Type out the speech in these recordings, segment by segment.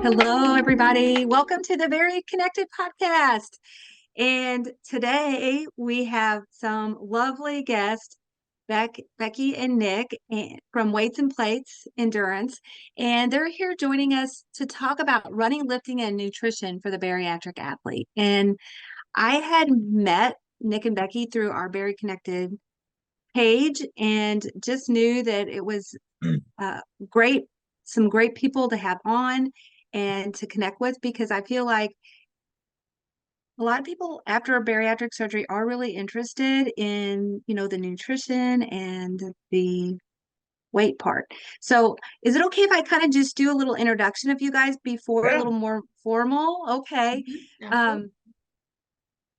Hello, everybody. Welcome to the Very Connected podcast. And today we have some lovely guests, Becky and Nick from Weights and Plates Endurance. And they're here joining us to talk about running, lifting, and nutrition for the bariatric athlete. And I had met Nick and Becky through our Very Connected page and just knew that it was uh, great, some great people to have on and to connect with, because I feel like a lot of people after a bariatric surgery are really interested in, the nutrition and the weight part. So is it okay if I kind of just do a little introduction of you guys before a Yeah. little more formal? Okay. Absolutely. Um,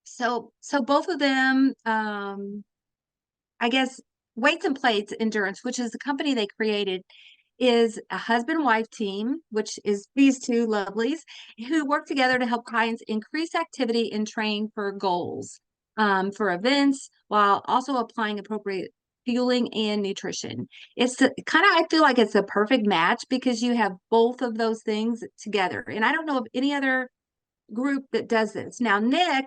so both of them, I guess Weights and Plates Endurance, which is the company they created, is a husband-wife team, which is these two lovelies who work together to help clients increase activity and train for goals, for events, while also applying appropriate fueling and nutrition. It's kind of, I feel like it's a perfect match because you have both of those things together. And I don't know of any other group that does this. Now, Nick,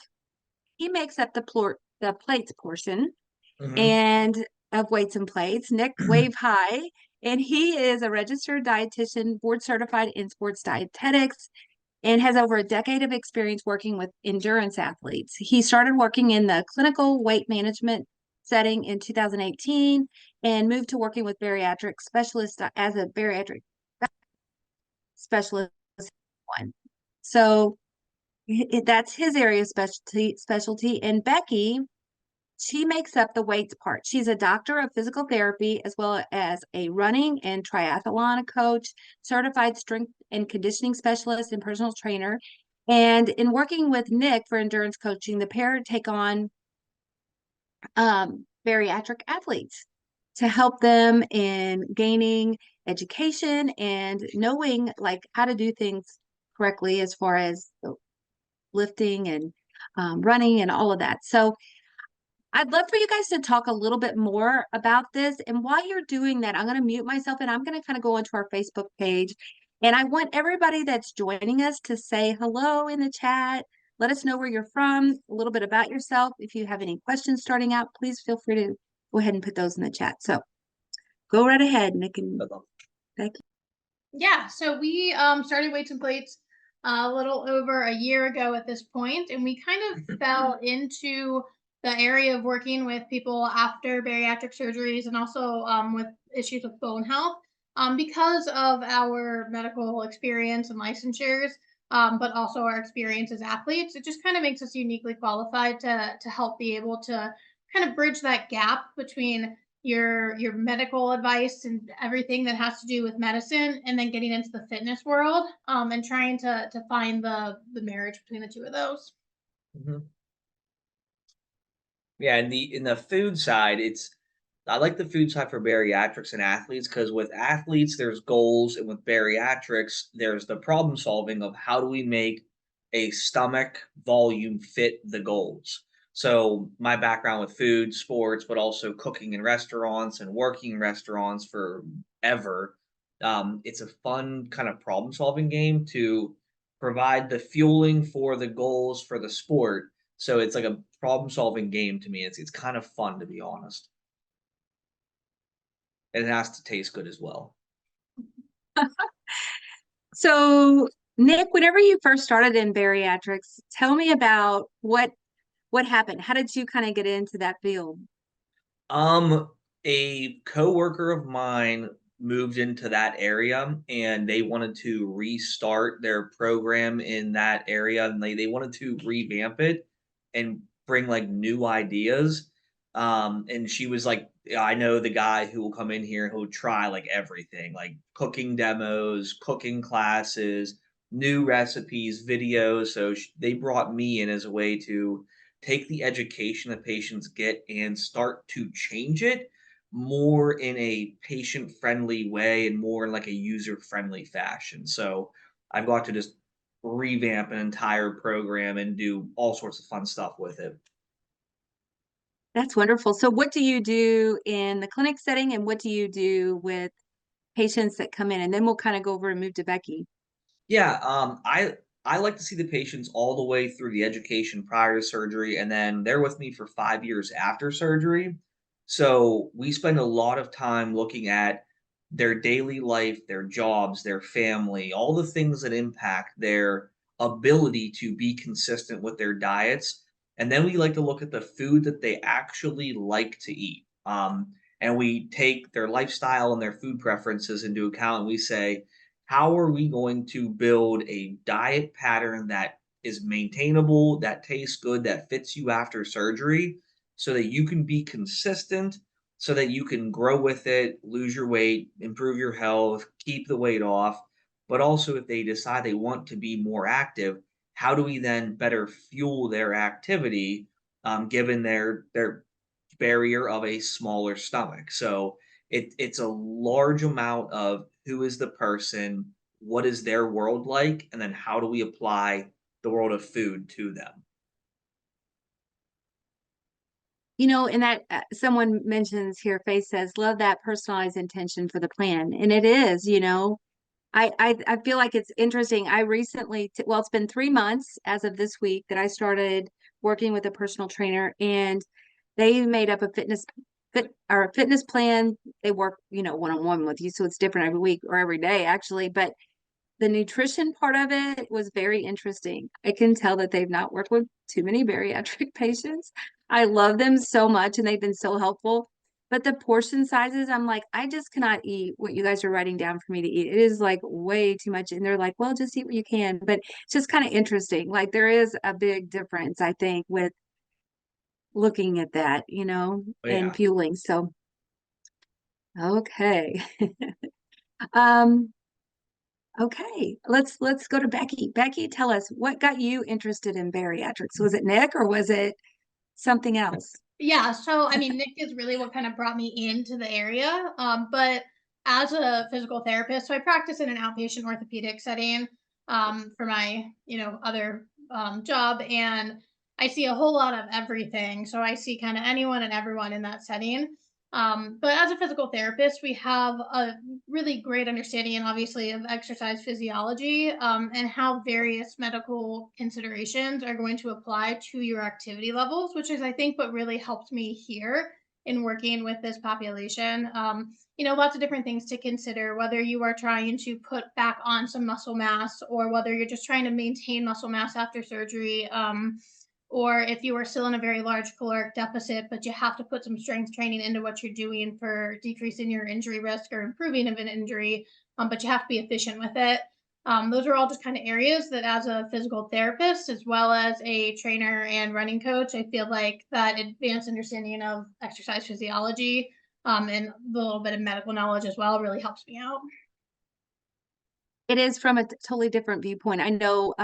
he makes up the plates portion Hmm. and of Weights and Plates, Nick Wave High, and he is a registered dietitian, board certified in sports dietetics, and has over a decade of experience working with endurance athletes. He started working in the clinical weight management setting in 2018 and moved to working with bariatric specialists as a bariatric specialist one. So that's his area of specialty. And Becky, she makes up the weights part. She's a doctor of physical therapy, as well as a running and triathlon coach, certified strength and conditioning specialist, and personal trainer. And in working with Nick for endurance coaching, the pair take on bariatric athletes to help them in gaining education and knowing like how to do things correctly as far as lifting and running and all of that. So I'd love for you guys to talk a little bit more about this. And while you're doing that, I'm going to mute myself and I'm going to kind of go onto our Facebook page. And I want everybody that's joining us to say hello in the chat. Let us know where you're from, a little bit about yourself. If you have any questions starting out, please feel free to go ahead and put those in the chat. So go right ahead, Nick and Becky. Yeah, so we started Weights and Plates a little over a year ago at this point, and we kind of fell into the area of working with people after bariatric surgeries and also with issues with bone health because of our medical experience and licensures, but also our experience as athletes. It just kind of makes us uniquely qualified to help be able to kind of bridge that gap between your medical advice and everything that has to do with medicine, and then getting into the fitness world, and trying to find the marriage between the two of those. Hmm. Yeah, in the food side, I like the food side for bariatrics and athletes because with athletes there's goals, and with bariatrics there's the problem solving of how do we make a stomach volume fit the goals. So my background with food, sports, but also cooking in restaurants and working in restaurants for ever, it's a fun kind of problem solving game to provide the fueling for the goals for the sport. So it's like a problem solving game to me. It's kind of fun, to be honest, and it has to taste good as well. So Nick, whenever you first started in bariatrics, tell me about what happened. How did you kind of get into that field? Um, a coworker of mine moved into that area and they wanted to restart their program in that area, and they wanted to revamp it and bring like new ideas. And she was like, "Yeah, I know the guy who will come in here who'll try like everything, like cooking demos, cooking classes, new recipes, videos." So they brought me in as a way to take the education that patients get and start to change it more in a patient friendly way and more in like a user friendly fashion. So I've got to just revamp an entire program and do all sorts of fun stuff with it. That's wonderful. So what do you do in the clinic setting and what do you do with patients that come in? And then we'll kind of go over and move to Becky. Yeah, I like to see the patients all the way through the education prior to surgery, and then they're with me for 5 years after surgery. So we spend a lot of time looking at their daily life, their jobs, their family, all the things that impact their ability to be consistent with their diets. And then we like to look at the food that they actually like to eat. And we take their lifestyle and their food preferences into account, and we say, how are we going to build a diet pattern that is maintainable, that tastes good, that fits you after surgery, so that you can be consistent, so that you can grow with it, lose your weight, improve your health, keep the weight off. But also, if they decide they want to be more active, how do we then better fuel their activity, given their barrier of a smaller stomach? So it's a large amount of who is the person, what is their world like, and then how do we apply the world of food to them. And that someone mentions here, Faith says, love that personalized intention for the plan. And it is, I feel like it's interesting. I recently, well, it's been 3 months as of this week that I started working with a personal trainer, and they made up a fitness plan. They work, one-on-one with you, so it's different every week or every day actually. But the nutrition part of it was very interesting. I can tell that they've not worked with too many bariatric patients. I love them so much and they've been so helpful. But the portion sizes, I'm like, I just cannot eat what you guys are writing down for me to eat. It is like way too much. And they're like, well, just eat what you can. But it's just kind of interesting. Like there is a big difference, I think, with looking at that, But and yeah, fueling. So, okay. Um, Okay, let's go to Becky. Becky, tell us what got you interested in bariatrics. Was it Nick or was it something else? Yeah, so I mean, Nick is really what kind of brought me into the area. But as a physical therapist, so I practice in an outpatient orthopedic setting for my, other job, and I see a whole lot of everything. So I see kind of anyone and everyone in that setting. But as a physical therapist, we have a really great understanding, and obviously, of exercise physiology and how various medical considerations are going to apply to your activity levels, which is, I think, what really helped me here in working with this population. Lots of different things to consider, whether you are trying to put back on some muscle mass or whether you're just trying to maintain muscle mass after surgery. Or if you are still in a very large caloric deficit, but you have to put some strength training into what you're doing for decreasing your injury risk or improving of an injury, but you have to be efficient with it. Those are all just kind of areas that, as a physical therapist, as well as a trainer and running coach, I feel like that advanced understanding of exercise physiology and a little bit of medical knowledge as well really helps me out. It is from a totally different viewpoint. I know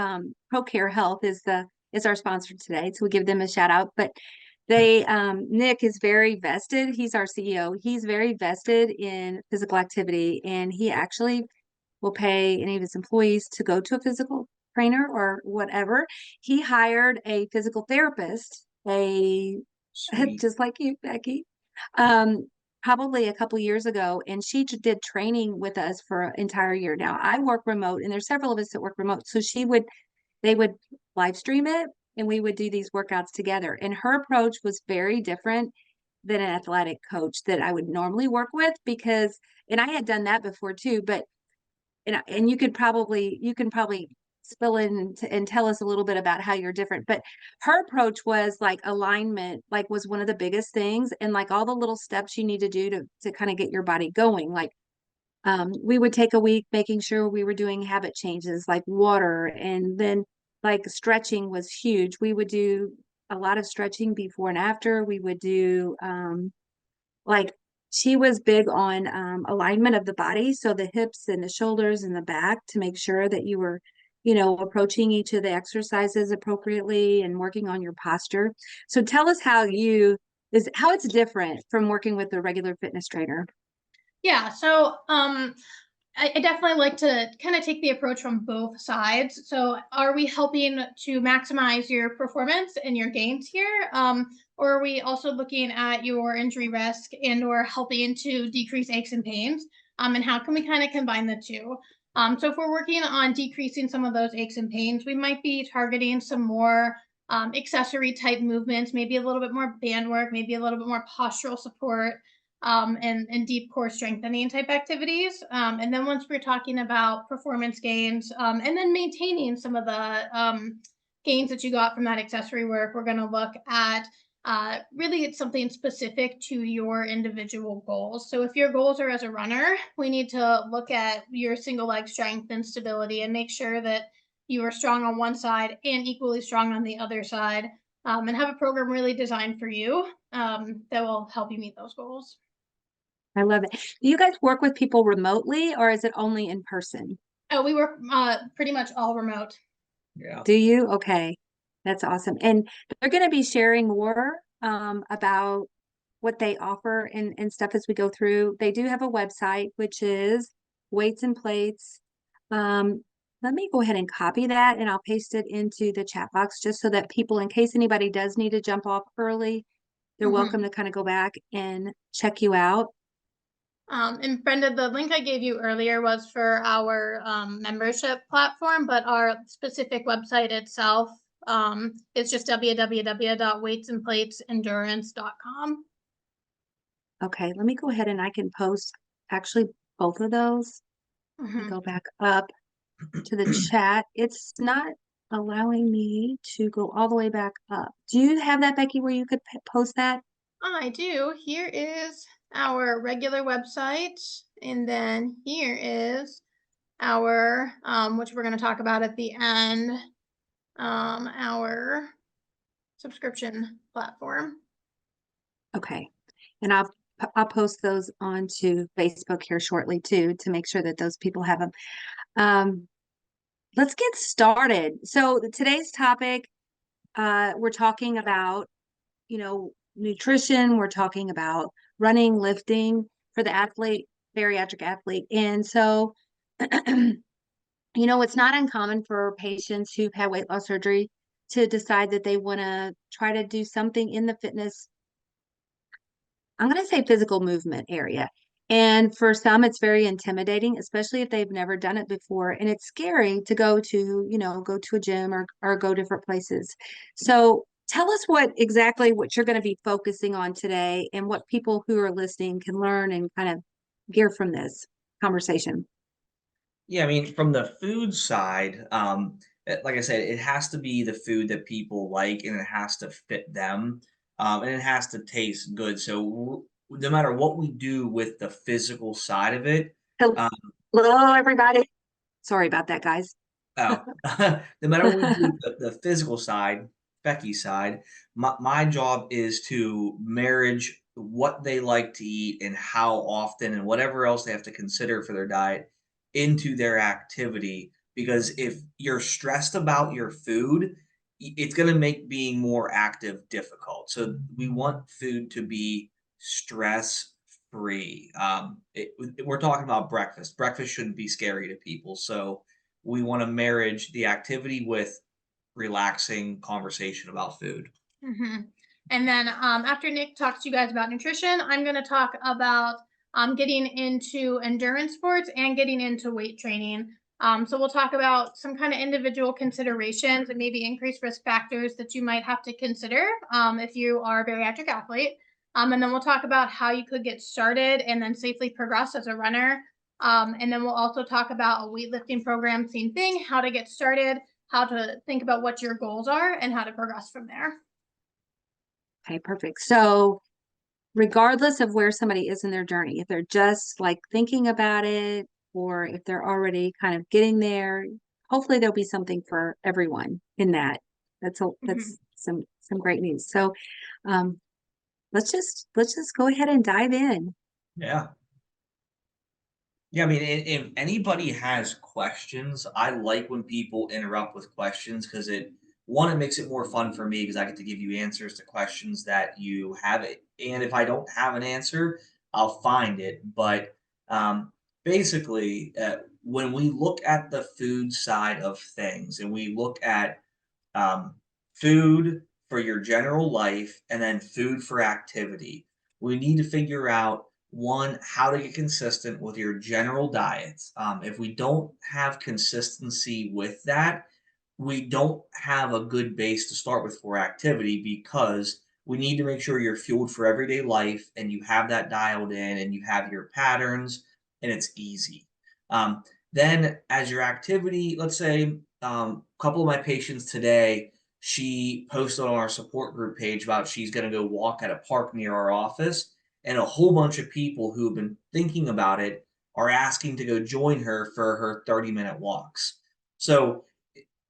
ProCare Health is our sponsor today, so we give them a shout out. But they Nick is very vested. He's our CEO. He's very vested in physical activity, and he actually will pay any of his employees to go to a physical trainer or whatever. He hired a physical therapist, sweet. just like you, Becky, um, probably a couple years ago, and she did training with us for an entire year. Now I work remote, and there's several of us that work remote, so they would live stream it, and we would do these workouts together. And her approach was very different than an athletic coach that I would normally work with and I had done that before too, but and you can probably spill in and tell us a little bit about how you're different. But her approach was like alignment, like was one of the biggest things, and like all the little steps you need to do to kind of get your body going. Like we would take a week making sure we were doing habit changes like water, and then like stretching was huge. We would do a lot of stretching before and after. We would do like she was big on alignment of the body, so the hips and the shoulders and the back, to make sure that you were approaching each of the exercises appropriately and working on your posture. So tell us how it's different from working with a regular fitness trainer. Yeah, so I definitely like to kind of take the approach from both sides. So, are we helping to maximize your performance and your gains here? Or are we also looking at your injury risk and or helping to decrease aches and pains? And how can we kind of combine the two? So if we're working on decreasing some of those aches and pains, we might be targeting some more accessory type movements, maybe a little bit more band work, maybe a little bit more postural support, and deep core strengthening type activities. And then once we're talking about performance gains, and then maintaining some of the gains that you got from that accessory work, we're going to look at really it's something specific to your individual goals. So if your goals are as a runner, we need to look at your single leg strength and stability and make sure that you are strong on one side and equally strong on the other side, and have a program really designed for you, that will help you meet those goals. I love it. Do you guys work with people remotely or is it only in person? Oh, we work pretty much all remote. Yeah. Do you? Okay. That's awesome. And they're going to be sharing more about what they offer and stuff as we go through. They do have a website, which is Weights and Plates. Let me go ahead and copy that and I'll paste it into the chat box just so that people, in case anybody does need to jump off early, they're welcome to kind of go back and check you out. And Brenda, the link I gave you earlier was for our membership platform, but our specific website itself is just www.weightsandplatesendurance.com. Okay, let me go ahead and I can post actually both of those. Go back up to the chat. It's not allowing me to go all the way back up. Do you have that, Becky, where you could post that? I do. Here is our regular website, and then here is our which we're going to talk about at the end, our subscription platform. Okay, and I'll post those onto Facebook here shortly too to make sure that those people have them. Let's get started. So today's topic, we're talking about, nutrition. We're talking about running, lifting for the athlete, bariatric athlete. And so, it's not uncommon for patients who've had weight loss surgery to decide that they want to try to do something in the fitness, I'm going to say physical movement area. And for some, it's very intimidating, especially if they've never done it before. And it's scary to go to, go to a gym or go different places. So tell us what you're going to be focusing on today and what people who are listening can learn and kind of gear from this conversation. Yeah, I mean, from the food side, like I said, it has to be the food that people like, and it has to fit them, and it has to taste good. So no matter what we do with the physical side of it, um, Hello, everybody. Sorry about that, guys. oh, no matter what we do with the physical side, Becky's side, my job is to marriage what they like to eat and how often and whatever else they have to consider for their diet into their activity. Because if you're stressed about your food, it's going to make being more active difficult. So we want food to be stress free. We're talking about breakfast. Breakfast shouldn't be scary to people. So we want to marriage the activity with relaxing conversation about food. And then after Nick talks to you guys about nutrition, I'm going to talk about getting into endurance sports and getting into weight training. So we'll talk about some kind of individual considerations and maybe increased risk factors that you might have to consider if you are a bariatric athlete. And then we'll talk about how you could get started and then safely progress as a runner. And then we'll also talk about a weightlifting program, same thing, how to get started, how to think about what your goals are, and how to progress from there. Okay, perfect. So regardless of where somebody is in their journey, if they're just like thinking about it, or if they're already kind of getting there, hopefully there'll be something for everyone in that. That's some great news. So let's just go ahead and dive in. Yeah. Yeah, I mean, if anybody has questions, I like when people interrupt with questions because it makes it more fun for me because I get to give you answers to questions that you have. And if I don't have an answer, I'll find it. But basically, when we look at the food side of things and we look at um, food for your general life and then food for activity, we need to figure out one, how to get consistent with your general diet. If we don't have consistency with that, we don't have a good base to start with for activity because we need to make sure you're fueled for everyday life and you have that dialed in and you have your patterns and it's easy. Then, as your activity, let's say a couple of my patients today, she posted on our support group page about she's going to go walk at a park near our office, and a whole bunch of people who have been thinking about it are asking to go join her for her 30-minute walks. So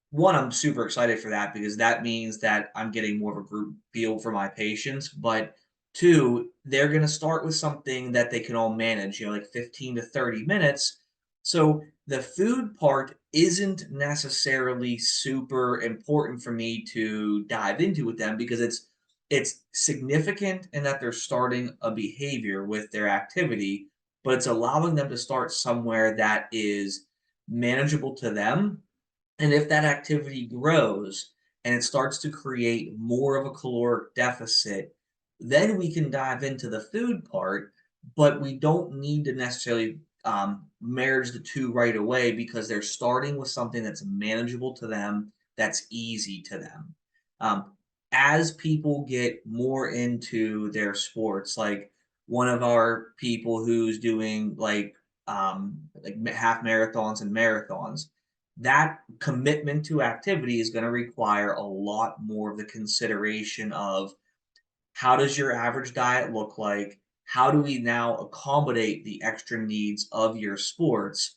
one, I'm super excited for that because that means that I'm getting more of a group feel for my patients. But two, they're going to start with something that they can all manage, like 15 to 30 minutes. So the food part isn't necessarily super important for me to dive into with them because it's significant in that they're starting a behavior with their activity, but it's allowing them to start somewhere that is manageable to them, and if that activity grows and it starts to create more of a caloric deficit, then we can dive into the food part, but we don't need to necessarily marriage the two right away because they're starting with something that's manageable to them, that's easy to them. Um, as people get more into their sports, like one of our people who's doing like half marathons and marathons, that commitment to activity is going to require a lot more of the consideration of how does your average diet look like? How do we now accommodate the extra needs of your sports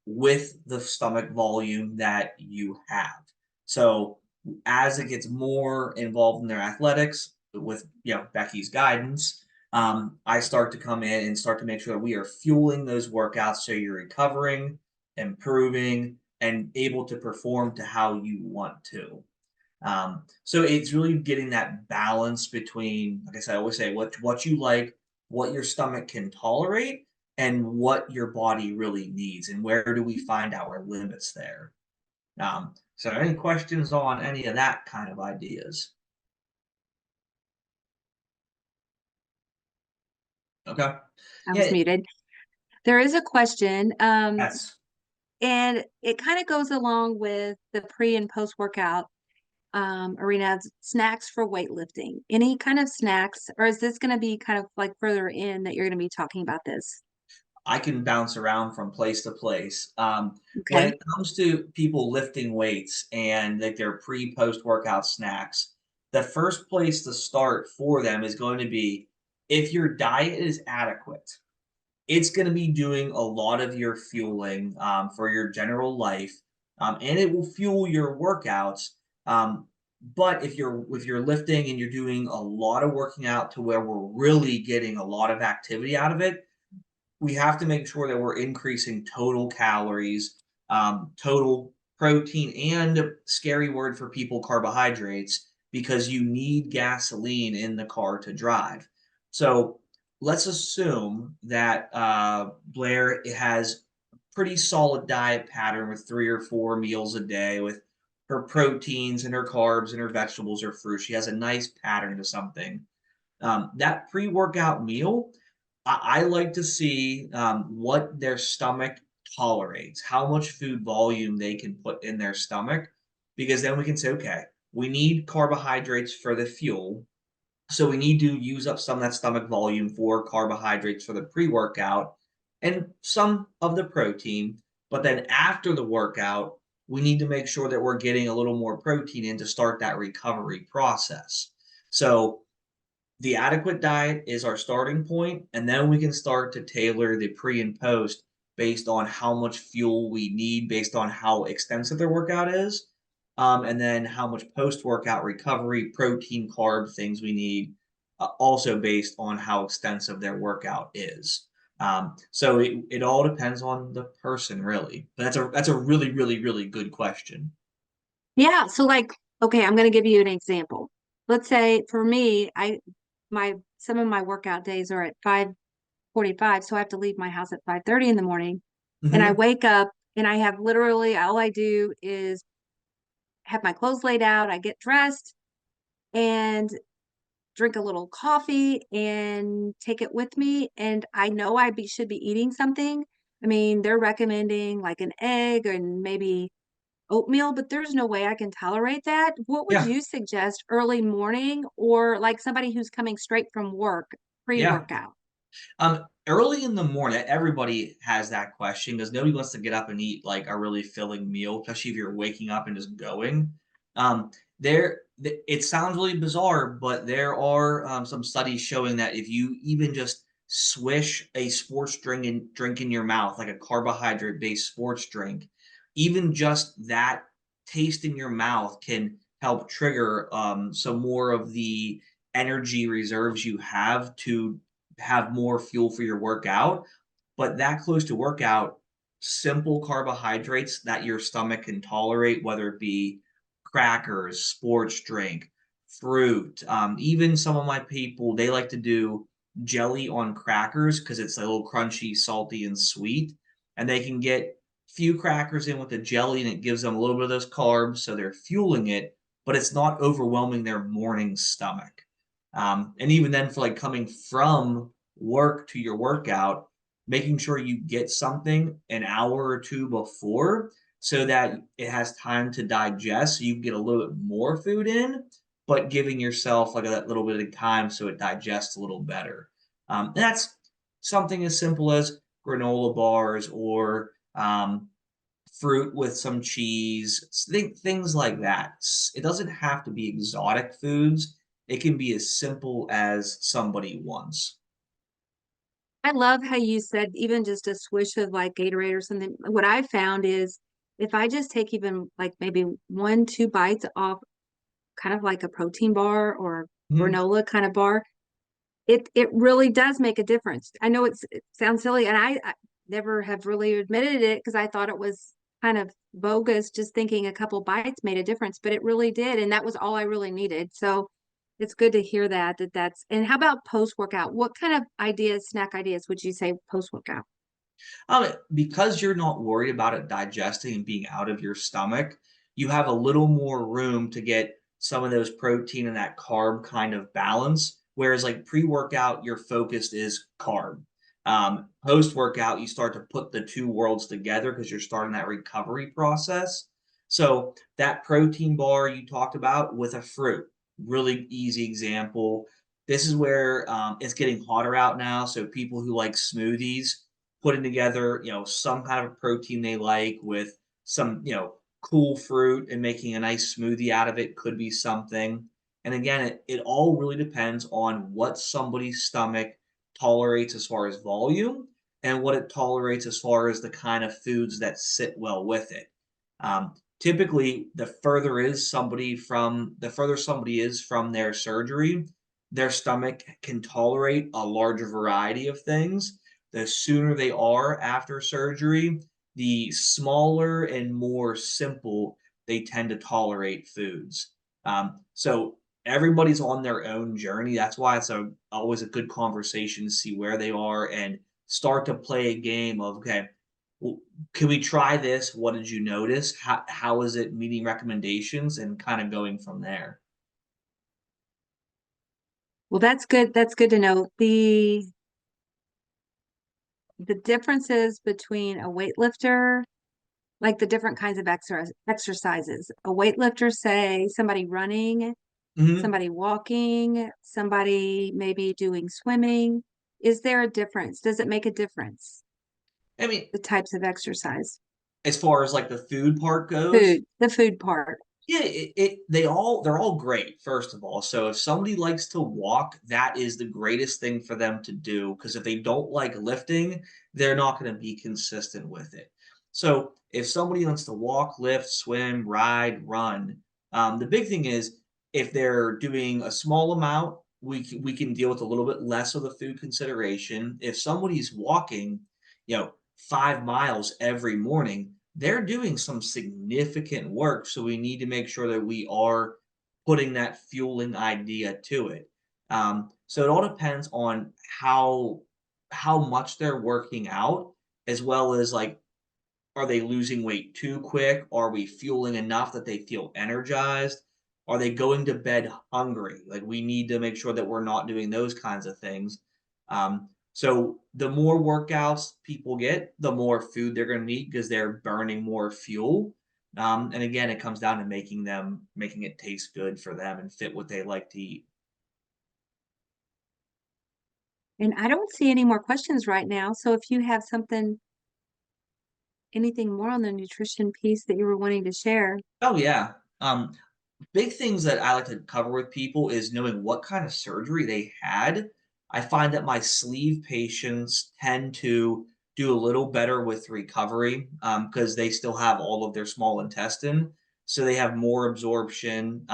with the stomach volume that you have? So as it gets more involved in their athletics, with Becky's guidance, I start to come in and start to make sure that we are fueling those workouts so you're recovering, improving, and able to perform to how you want to. So it's really getting that balance between, like I said, I always say what you like, what your stomach can tolerate, and what your body really needs, and where do we find our limits there. So any questions on any of that kind of ideas? Okay. I was Yeah, muted. There is a question, that's and it kind of goes along with the pre and post workout arena. Snacks for weightlifting. Any kind of snacks, or is this going to be kind of like further in that you're going to be talking about this? I can bounce around from place to place. When Okay. it comes to people lifting weights and like their pre-post workout snacks, the first place to start for them is going to be if your diet is adequate. It's going to be doing a lot of your fueling for your general life, and it will fuel your workouts. Um, but if you're lifting and you're doing a lot of working out to where we're really getting a lot of activity out of it, we have to make sure that we're increasing total calories, total protein, and scary word for people, carbohydrates, because you need gasoline in the car to drive. So let's assume that Blair has a pretty solid diet pattern with 3 or 4 meals a day with her proteins and her carbs and her vegetables or fruit. She has a nice pattern to something. That pre-workout meal, I like to see what their stomach tolerates, how much food volume they can put in their stomach, because then we can say, okay, we need carbohydrates for the fuel. So we need to use up some of that stomach volume for carbohydrates for the pre-workout and some of the protein. But then after the workout, we need to make sure that we're getting a little more protein in to start that recovery process. So the adequate diet is our starting point, and then we can start to tailor the pre and post based on how much fuel we need, based on how extensive their workout is, and then how much post workout recovery, protein, carb things we need, also based on how extensive their workout is. So it all depends on the person, really. But that's a really really really good question. Yeah. So like, okay, I'm going to give you an example. Let's say for me, my some of my workout days are at 5:45 6:45, so I have to leave my house at 5:30 in the morning. And I Mhm. wake up and I have literally all I do is have my clothes laid out, I get dressed and drink a little coffee and take it with me. And I know should be eating something. I mean, they're recommending like an egg and maybe oatmeal, but there's no way I can tolerate that. What would Yeah. you suggest early morning or like somebody who's coming straight from work, Yeah. pre-workout? Early in the morning, everybody has that question because nobody wants to get up and eat like a really filling meal, especially if you're waking up and just going. Um, it sounds really bizarre, but there are some studies showing that if you even just swish a sports drink in your mouth, like a carbohydrate-based sports drink, even just that taste in your mouth can help trigger some more of the energy reserves you have to have more fuel for your workout. But that close to workout, simple carbohydrates that your stomach can tolerate, whether it be crackers, sports drink, fruit. Even some of my people, they like to do jelly on crackers because it's a little crunchy, salty, and sweet. And they can get few crackers in with the jelly and it gives them a little bit of those carbs. So they're fueling it, but it's not overwhelming their morning stomach. And even then, for like coming from work to your workout, making sure you get something an hour or two before so that it has time to digest so you can get a little bit more food in, but giving yourself like that little bit of time so it digests a little better. And that's something as simple as granola bars or fruit with some cheese, things like that. It doesn't have to be exotic foods. It can be as simple as somebody wants. I love how you said even just a swish of like Gatorade or something. What I found is if I just take even like maybe 1, 2 bites off kind of like a protein bar or Mhm. granola kind of bar, it really does make a difference. I know it sounds silly, and I never have really admitted it because I thought it was kind of bogus just thinking a couple bites made a difference, but it really did, and that was all I really needed. So it's good to hear that's. And how about post workout? What kind of ideas, snack ideas would you say post workout? Because you're not worried about it digesting and being out of your stomach, you have a little more room to get some of those protein and that carb kind of balance. Whereas, like pre workout, your focus is carb. Post workout, you start to put the two worlds together because you're starting that recovery process. So, that protein bar you talked about with a fruit, really easy example. This is where it's getting hotter out now. So, people who like smoothies, putting together, some kind of protein they like with some, cool fruit and making a nice smoothie out of it could be something. And again, it all really depends on what somebody's stomach tolerates as far as volume and what it tolerates as far as the kind of foods that sit well with it. Typically, the further somebody is from their surgery, their stomach can tolerate a larger variety of things. The sooner they are after surgery, the smaller and more simple they tend to tolerate foods. So everybody's on their own journey. That's why it's always a good conversation to see where they are and start to play a game of, okay, well, can we try this? What did you notice? How is it meeting recommendations and kind of going from there? Well, that's good. That's good to know. The differences between a weightlifter, like the different kinds of exercises. A weightlifter, say somebody running, Mhm. somebody walking, somebody maybe doing swimming. Is there a difference? Does it make a difference? I mean, The types of exercise, as far as like the food part goes, the food part. yeah, they're all great, first of all. So if somebody likes to walk, that is the greatest thing for them to do because if they don't like lifting, they're not going to be consistent with it. So if somebody wants to walk, lift, swim, ride, run, the big thing is if they're doing a small amount, we can deal with a little bit less of the food consideration. If somebody's walking, 5 miles every morning, they're doing some significant work. So we need to make sure that we are putting that fueling idea to it. So it all depends on how how much they're working out, as well as like, are they losing weight too quick? Are we fueling enough that they feel energized? Are they going to bed hungry? Like, we need to make sure that we're not doing those kinds of things. So the more workouts people get, the more food they're going to need because they're burning more fuel. And again, it comes down to making it taste good for them and fit what they like to eat. And I don't see any more questions right now. So if you have anything more on the nutrition piece that you were wanting to share. Oh yeah. Big things that I like to cover with people is knowing what kind of surgery they had. I find that my sleeve patients tend to do a little better with recovery because they still have all of their small intestine. So they have more absorption.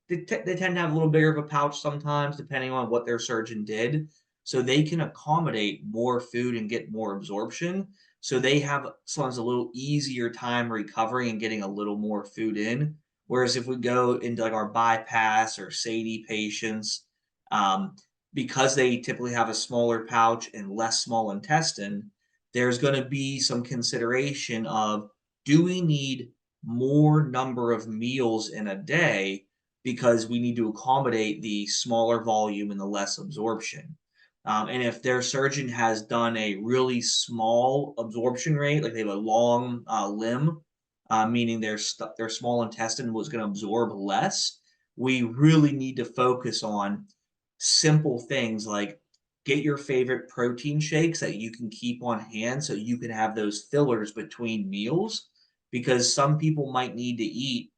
They tend to have a little bigger of a pouch sometimes, depending on what their surgeon did. So they can accommodate more food and get more absorption. So they have sometimes a little easier time recovering and getting a little more food in. Whereas if we go into like our bypass or SADI patients, um, because they typically have a smaller pouch and less small intestine, there's going to be some consideration of, do we need more number of meals in a day because we need to accommodate the smaller volume and the less absorption. And if their surgeon has done a really small absorption rate, like they have a long limb, meaning their small intestine was going to absorb less, we really need to focus on simple things like get your favorite protein shakes that you can keep on hand so you can have those fillers between meals, because some people might need to eat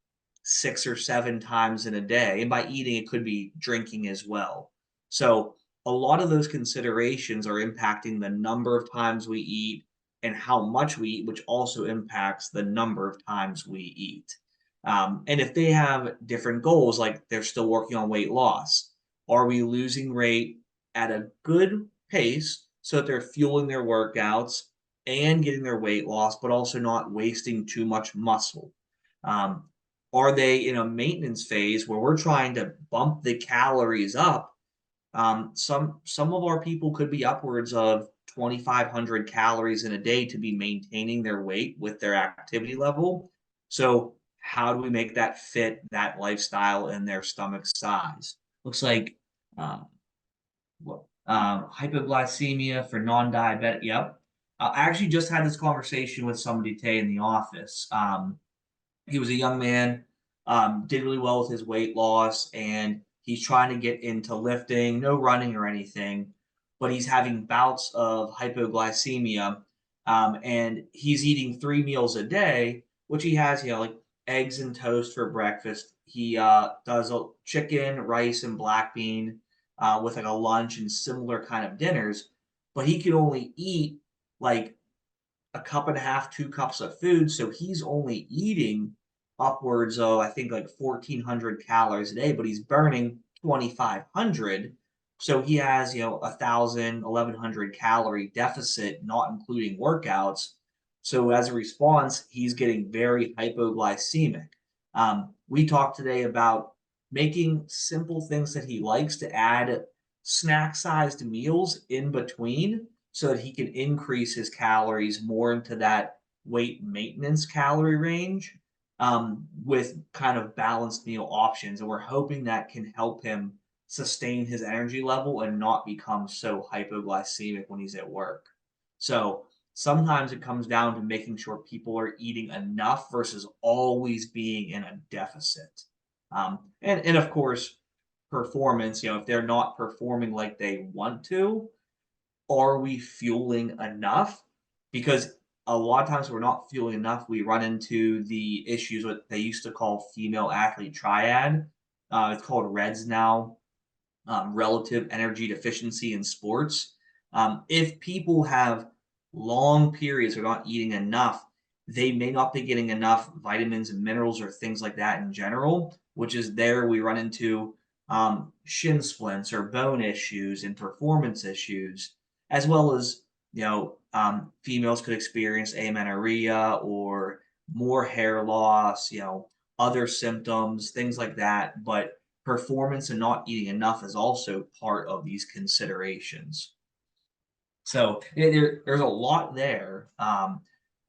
6 or 7 times in a day. And by eating, it could be drinking as well. So a lot of those considerations are impacting the number of times we eat and how much we eat, which also impacts the number of times we eat. And if they have different goals, like they're still working on weight loss, are we losing weight at a good pace so that they're fueling their workouts and getting their weight loss, but also not wasting too much muscle? Um, are they in a maintenance phase where we're trying to bump the calories up? Some of our people could be upwards of 2,500 calories in a day to be maintaining their weight with their activity level. So how do we make that fit that lifestyle and their stomach size? Looks like um, hypoglycemia for non-diabetic. Yep. I actually just had this conversation with somebody today in the office. He was a young man, did really well with his weight loss, and he's trying to get into lifting, no running or anything, but he's having bouts of hypoglycemia, and he's eating 3 meals a day, which he has, like eggs and toast for breakfast. He does a chicken, rice, and black bean with like a lunch and similar kind of dinners, but he can only eat like a cup and a half, 2 cups of food. So he's only eating upwards of, I think, like 1,400 calories a day, but he's burning 2,500. So he has, 1,000, 1,100 calorie deficit, not including workouts. So as a response, he's getting very hypoglycemic. We talked today about making simple things that he likes to add snack sized meals in between so that he can increase his calories more into that weight maintenance calorie range, with kind of balanced meal options. And we're hoping that can help him sustain his energy level and not become so hypoglycemic when he's at work. So sometimes it comes down to making sure people are eating enough versus always being in a deficit. And of course, performance, if they're not performing like they want to, are we fueling enough? Because a lot of times we're not fueling enough. We run into the issues what they used to call female athlete triad. It's called REDS now, relative energy deficiency in sports. If people have long periods of not eating enough, they may not be getting enough vitamins and minerals or things like that in general, which is there we run into shin splints or bone issues and performance issues, as well as, females could experience amenorrhea or more hair loss, other symptoms, things like that. But performance and not eating enough is also part of these considerations. So there's a lot there.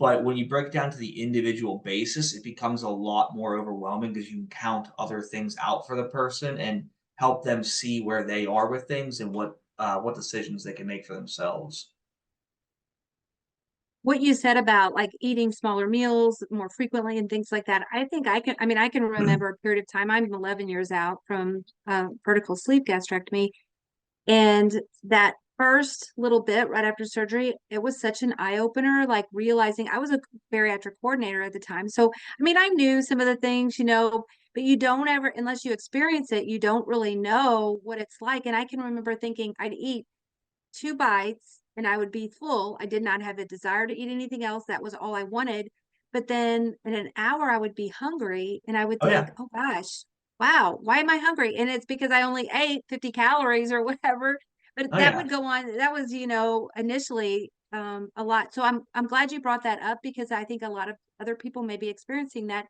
But when you break it down to the individual basis, it becomes a lot more overwhelming because you can count other things out for the person and help them see where they are with things and what decisions they can make for themselves. What you said about like eating smaller meals more frequently and things like that, I think I can remember a period of time. I'm 11 years out from vertical sleeve gastrectomy. And that first little bit right after surgery, it was such an eye opener, like realizing I was a bariatric coordinator at the time. So, I mean, I knew some of the things, but you don't ever, unless you experience it, you don't really know what it's like. And I can remember thinking I'd eat 2 bites and I would be full. I did not have a desire to eat anything else. That was all I wanted. But then in an hour, I would be hungry and I would Oh think, yeah. oh gosh, wow, why am I hungry? And it's because I only ate 50 calories or whatever. But Oh that yeah. would go on. That was, initially a lot. So I'm glad you brought that up because I think a lot of other people may be experiencing that.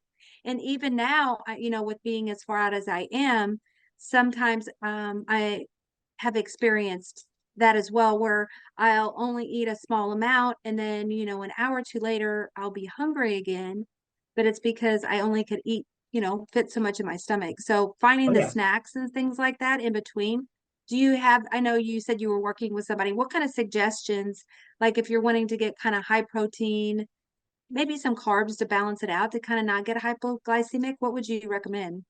And even now, with being as far out as I am, sometimes I have experienced that as well, where I'll only eat a small amount and then, an hour or two later, I'll be hungry again. But it's because I only could eat, fit so much in my stomach. So finding Oh the yeah. snacks and things like that in between. Do you have, I know you said you were working with somebody, what kind of suggestions, like if you're wanting to get kind of high protein, maybe some carbs to balance it out to kind of not get hypoglycemic, what would you recommend?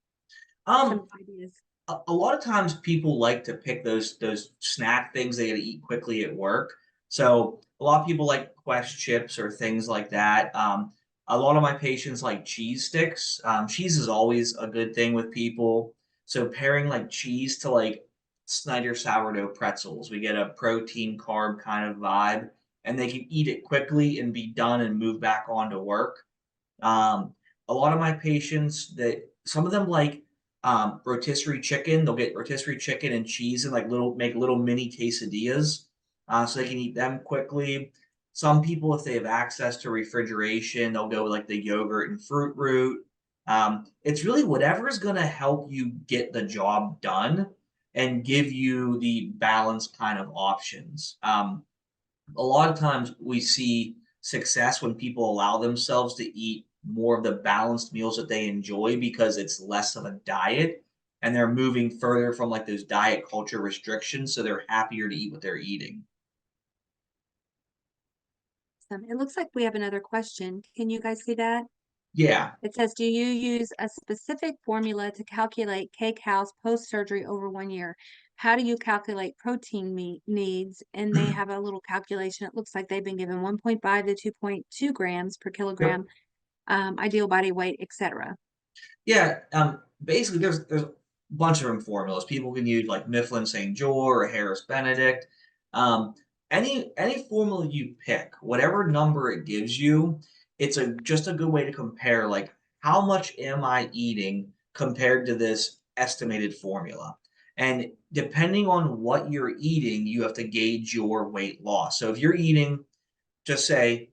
Um, Some ideas. a lot of times people like to pick those snack things they gotta eat quickly at work. So a lot of people like Quest chips or things like that. A lot of my patients like cheese sticks. Cheese is always a good thing with people. So pairing like cheese to like Snyder sourdough pretzels, we get a protein carb kind of vibe, and they can eat it quickly and be done and move back on to work. Um, a lot of my patients that some of them like rotisserie chicken. They'll get rotisserie chicken and cheese and like make little mini quesadillas, so they can eat them quickly. Some people, if they have access to refrigeration, they'll go with like the yogurt and fruit root. It's really whatever is going to help you get the job done and give you the balanced kind of options. A lot of times we see success when people allow themselves to eat more of the balanced meals that they enjoy because it's less of a diet and they're moving further from like those diet culture restrictions so they're happier to eat what they're eating. It looks like we have another question. Can you guys see that? Yeah. It says, do you use a specific formula to calculate kcals post-surgery over 1 year? How do you calculate protein needs? And they have a little calculation. It looks like they've been given 1.5 to 2.2 grams per Yep. kilogram, ideal body weight, etc. Yeah, basically, there's a bunch of different formulas. People can use like Mifflin St. Joe or Harris Benedict. Um, any formula you pick, whatever number it gives you, it's a just a good way to compare like how much am I eating compared to this estimated formula. And depending on what you're eating, you have to gauge your weight loss. So if you're eating just say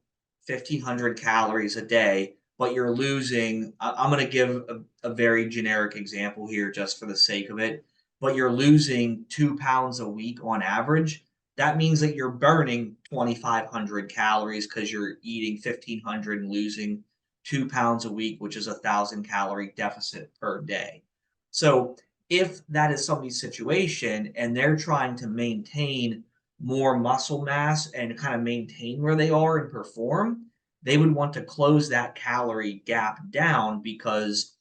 1,500 calories a day, but you're losing, I'm going to give a very generic example here just for the sake of it, but you're losing 2 pounds a week on average. That means that you're burning 2,500 calories because you're eating 1,500 and losing 2 pounds a week, which is 1,000 calorie deficit per day. So if that is somebody's situation and they're trying to maintain more muscle mass and kind of maintain where they are and perform, they would want to close that calorie gap down because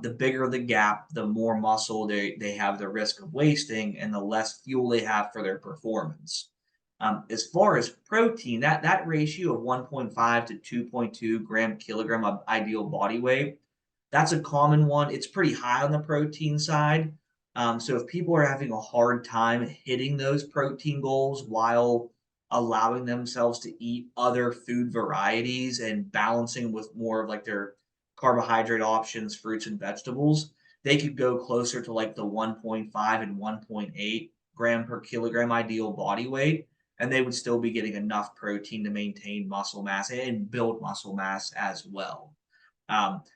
the bigger the gap, the more muscle they have the risk of wasting and the less fuel they have for their performance. As far as protein, that ratio of 1.5 to 2.2 gram kilogram of ideal body weight, that's a common one. It's pretty high on the protein side. So if people are having a hard time hitting those protein goals while allowing themselves to eat other food varieties and balancing with more of like their carbohydrate options, fruits and vegetables, they could go closer to like the 1.5 and 1.8 gram per kilogram ideal body weight, and they would still be getting enough protein to maintain muscle mass and build muscle mass as well.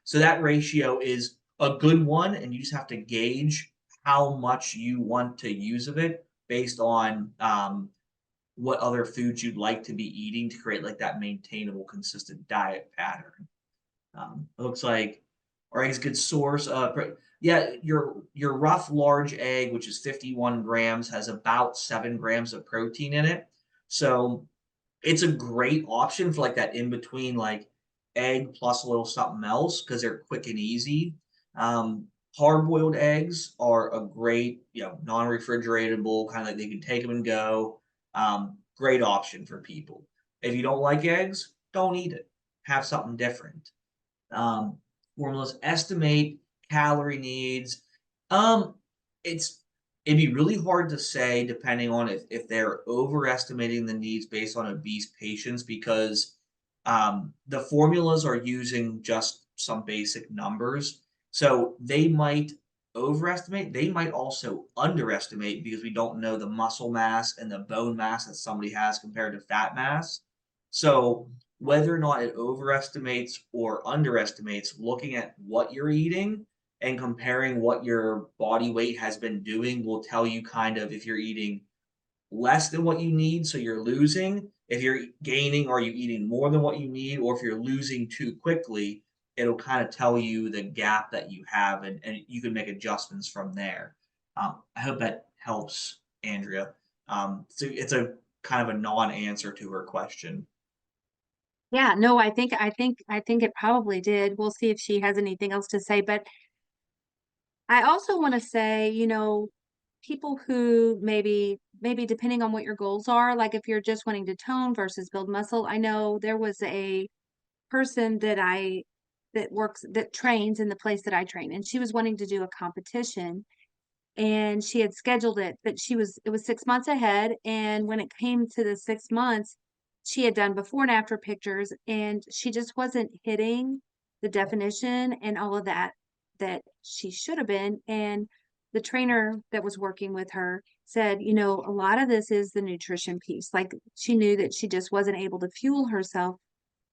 So that ratio is a good one, and you just have to gauge how much you want to use of it based on what other foods you'd like to be eating to create like that maintainable, consistent diet pattern. It looks like our egg's a good source. Yeah, your rough large egg, which is 51 grams, has about 7 grams of protein in it. So it's a great option for like that in between, like egg plus a little something else because they're quick and easy. Um, Hard boiled eggs are a great, non refrigeratable kind of like they can take them and go. Great option for people. If you don't like eggs, don't eat it. Have something different. um, Formulas estimate calorie needs. Um, it's it'd be really hard to say depending on if they're overestimating the needs based on obese patients because the formulas are using just some basic numbers. So they might overestimate, they might also underestimate because we don't know the muscle mass and the bone mass that somebody has compared to fat mass. So whether or not it overestimates or underestimates, looking at what you're eating and comparing what your body weight has been doing will tell you kind of if you're eating less than what you need, so you're losing. If you're gaining, are you eating more than what you need? Or if you're losing too quickly, it'll kind of tell you the gap that you have, and you can make adjustments from there. I hope that helps, Andrea. So it's a kind of a non-answer to her question. Yeah, no, I think it probably did. We'll see if she has anything else to say, but I also want to say, people who maybe depending on what your goals are, like if you're just wanting to tone versus build muscle. I know there was a person that trains in the place that I train, and she was wanting to do a competition, and she had scheduled it, but it was 6 months ahead. And when it came to the 6 months, she had done before and after pictures, and she just wasn't hitting the definition and all of that she should have been. And the trainer that was working with her said, a lot of this is the nutrition piece. Like she knew that she just wasn't able to fuel herself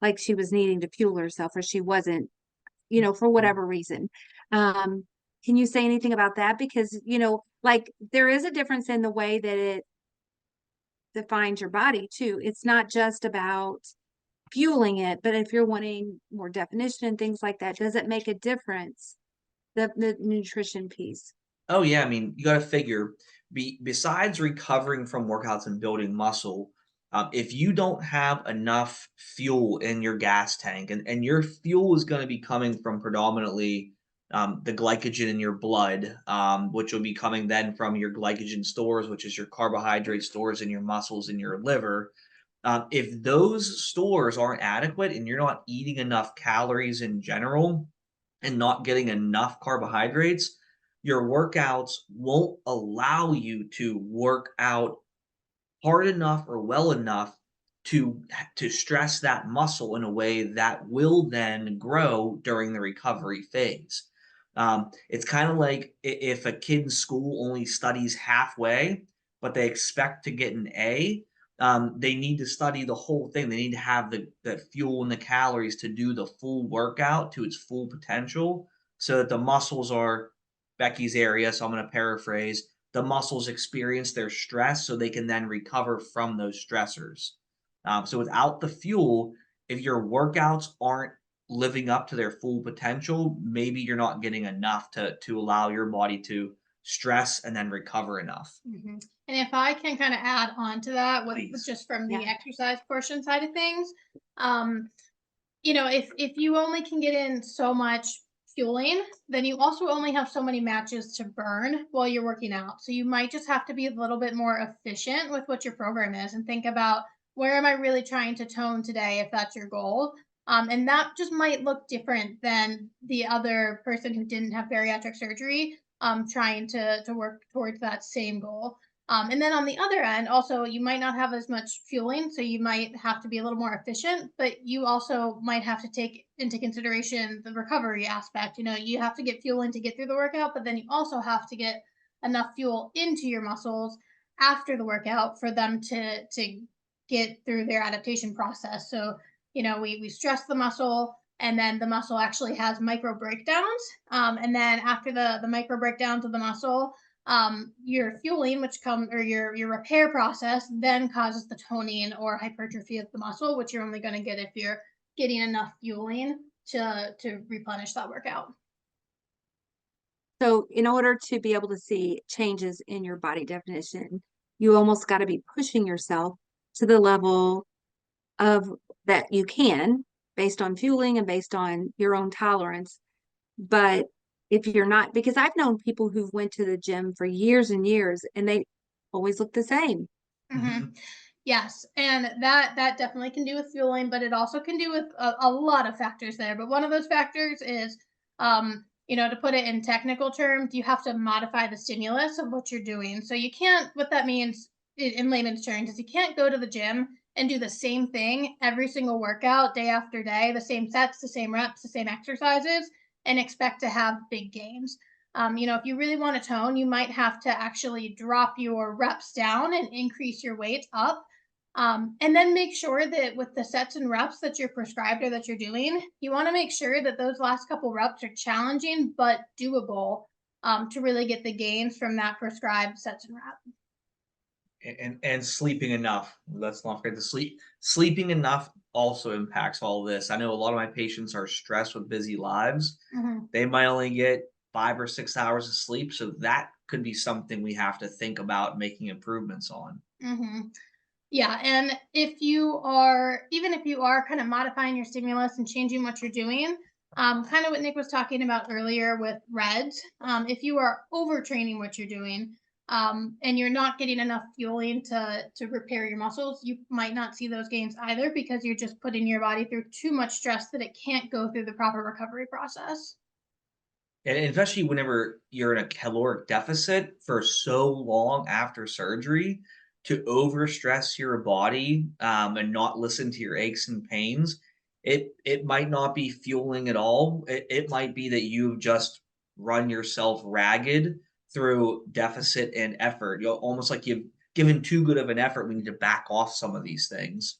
like she was needing to fuel herself, or she wasn't, for whatever reason. Um, can you say anything about that? Because, like there is a difference in the way that it defines your body too. It's not just about fueling it, but if you're wanting more definition and things like that, does it make a difference? The nutrition piece. Oh yeah, I mean, you got to figure besides recovering from workouts and building muscle, if you don't have enough fuel in your gas tank, and your fuel is going to be coming from predominantly the glycogen in your blood, which will be coming then from your glycogen stores, which is your carbohydrate stores in your muscles and your liver. If those stores aren't adequate and you're not eating enough calories in general and not getting enough carbohydrates, your workouts won't allow you to work out hard enough or well enough to stress that muscle in a way that will then grow during the recovery phase. It's kind of like if a kid in school only studies halfway, but they expect to get an A, they need to study the whole thing. They need to have the fuel and the calories to do the full workout to its full potential so that the muscles are Becky's area. So I'm going to paraphrase, the muscles experience their stress so they can then recover from those stressors. So without the fuel, if your workouts aren't living up to their full potential, maybe you're not getting enough to allow your body to stress and then recover enough. Mm-hmm. And if I can kind of add on to that, with Please. just from the Yeah. exercise portion side of things, if you only can get in so much fueling, then you also only have so many matches to burn while you're working out. So you might just have to be a little bit more efficient with what your program is and think about, where am I really trying to tone today, if that's your goal. And that just might look different than the other person who didn't have bariatric surgery, trying to work towards that same goal. And then on the other end, also, you might not have as much fueling, so you might have to be a little more efficient, but you also might have to take into consideration the recovery aspect. You have to get fueling to get through the workout, but then you also have to get enough fuel into your muscles after the workout for them to get through their adaptation process. So, we stress the muscle, and then the muscle actually has micro breakdowns. And then after the micro breakdowns of the muscle, Your fueling, or your repair process, then causes the toning or hypertrophy of the muscle, which you're only going to get if you're getting enough fueling to replenish that workout. So in order to be able to see changes in your body definition, you almost got to be pushing yourself to the level of that you can based on fueling and based on your own tolerance. But if you're not, because I've known people who've went to the gym for years and years and they always look the same. Mm-hmm. Yes, and that definitely can do with fueling, but it also can do with a lot of factors there. But one of those factors is, to put it in technical terms, you have to modify the stimulus of what you're doing. So you can't, what that means in layman's terms is you can't go to the gym and do the same thing every single workout day after day, the same sets, the same reps, the same exercises, and expect to have big gains. If you really want to tone, you might have to actually drop your reps down and increase your weight up. And then make sure that with the sets and reps that you're prescribed or that you're doing, you want to make sure that those last couple reps are challenging but doable, to really get the gains from that prescribed sets and reps. And sleeping enough. Let's not forget the sleep. Sleeping enough also impacts all this. I know a lot of my patients are stressed with busy lives. Mm-hmm. They might only get 5 or 6 hours of sleep, so that could be something we have to think about making improvements on. Mm-hmm. Yeah, and even if you are kind of modifying your stimulus and changing what you're doing, kind of what Nick was talking about earlier with REDS, if you are overtraining what you're doing, and you're not getting enough fueling to repair your muscles, you might not see those gains either because you're just putting your body through too much stress that it can't go through the proper recovery process. And especially whenever you're in a caloric deficit for so long after surgery, to overstress your body and not listen to your aches and pains, it might not be fueling at all. It might be that you've just run yourself ragged through deficit and effort. You're almost like you've given too good of an effort. We need to back off some of these things.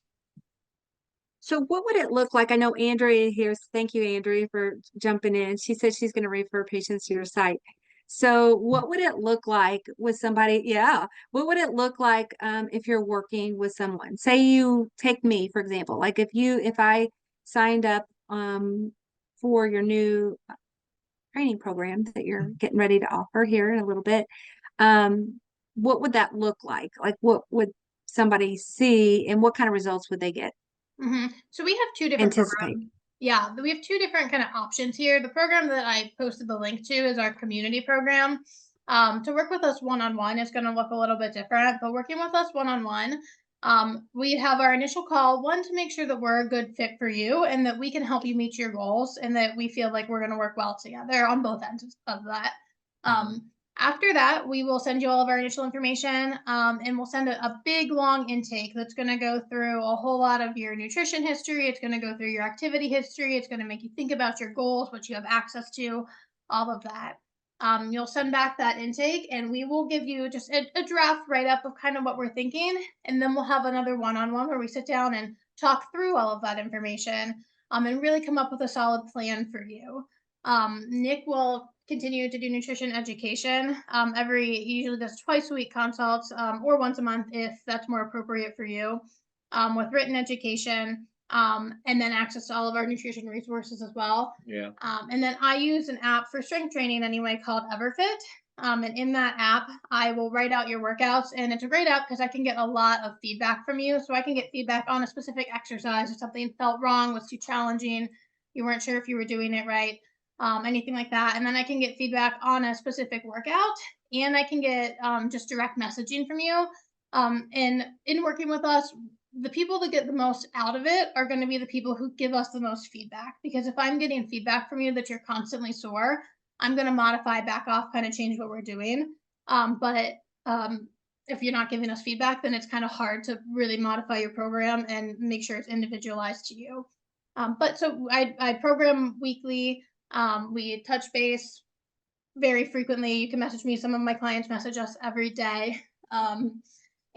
So what would it look like? I know Andrea here. Thank you, Andrea, for jumping in. She said she's going to refer patients to your site. So what would it look like with somebody? Yeah. What would it look like if you're working with someone? Say you take me, for example, like if I signed up for your new training program that you're getting ready to offer here in a little bit, what would that look like? Like what would somebody see and what kind of results would they get? Mm-hmm. So we have two different Anticipate. programs. Yeah, we have two different kind of options here. The program that I posted the link to is our community program. To work with us one-on-one is going to look a little bit different, but working with us one-on-one, we have our initial call, one, to make sure that we're a good fit for you and that we can help you meet your goals and that we feel like we're going to work well together on both ends of that. After that, we will send you all of our initial information, and we'll send a big long intake that's going to go through a whole lot of your nutrition history. It's going to go through your activity history. It's going to make you think about your goals, what you have access to, all of that. You'll send back that intake, and we will give you just a draft write-up of kind of what we're thinking, and then we'll have another one-on-one where we sit down and talk through all of that information, and really come up with a solid plan for you. Nick will continue to do nutrition education. He usually does twice a week consults, or once a month if that's more appropriate for you, with written education, and then access to all of our nutrition resources as well. Yeah. And then I use an app for strength training anyway called Everfit. And in that app, I will write out your workouts. And it's a great app because I can get a lot of feedback from you. So I can get feedback on a specific exercise, if something felt wrong, was too challenging, you weren't sure if you were doing it right, anything like that. And then I can get feedback on a specific workout, and I can get just direct messaging from you. And in working with us, the people that get the most out of it are going to be the people who give us the most feedback. Because if I'm getting feedback from you that you're constantly sore, I'm going to modify, back off, kind of change what we're doing. But if you're not giving us feedback, then it's kind of hard to really modify your program and make sure it's individualized to you. But so I program weekly. We touch base very frequently. You can message me. Some of my clients message us every day.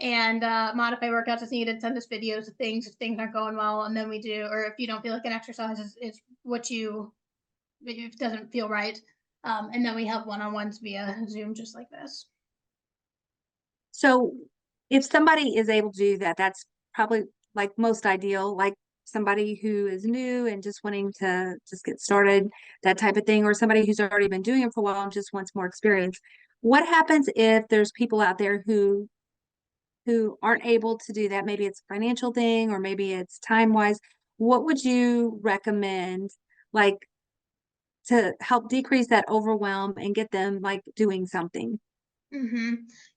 And modify workouts as needed, send us videos of things if things aren't going well, and then we do, or if you don't feel like an exercise is what it doesn't feel right, and then we have one-on-ones via Zoom just like this. So if somebody is able to do that, that's probably like most ideal, like somebody who is new and just wanting to just get started, that type of thing, or somebody who's already been doing it for a while and just wants more experience. What happens if there's people out there who aren't able to do that? Maybe it's a financial thing or maybe it's time wise. What would you recommend, like, to help decrease that overwhelm and get them like doing something?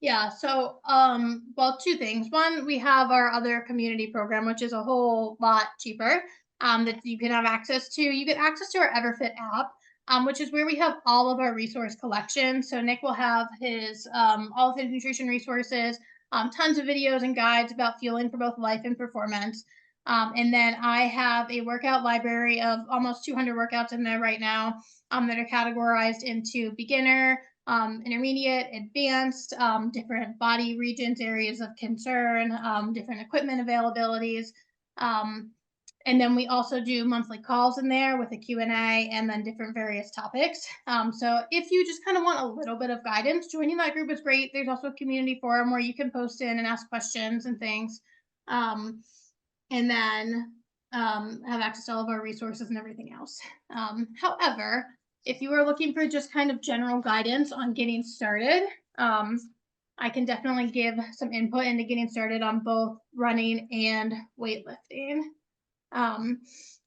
Yeah. So, well, two things. One, we have our other community program, which is a whole lot cheaper. That you can have access to. You get access to our EverFit app, which is where we have all of our resource collection. So Nick will have his all of his nutrition resources, tons of videos and guides about fueling for both life and performance. And then I have a workout library of almost 200 workouts in there right now, that are categorized into beginner, intermediate, advanced, different body regions, areas of concern, different equipment availabilities. Um, and then we also do monthly calls in there with a Q&A and then different various topics. So if you just kind of want a little bit of guidance, joining that group is great. There's also a community forum where you can post in and ask questions and things. And then have access to all of our resources and everything else. However, if you are looking for just kind of general guidance on getting started, I can definitely give some input into getting started on both running and weightlifting.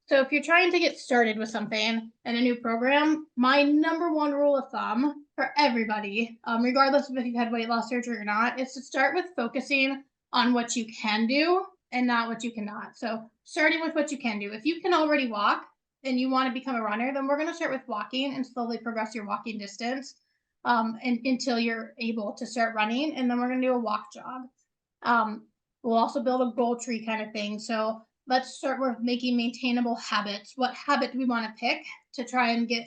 So if you're trying to get started with something and a new program, my number one rule of thumb for everybody, regardless of if you've had weight loss surgery or not, is to start with focusing on what you can do and not what you cannot. So starting with what you can do. If you can already walk and you want to become a runner, then we're going to start with walking and slowly progress your walking distance, and until you're able to start running. And then we're going to do a walk jog. We'll also build a goal tree kind of thing. So let's start with making maintainable habits. What habit do we want to pick to try and get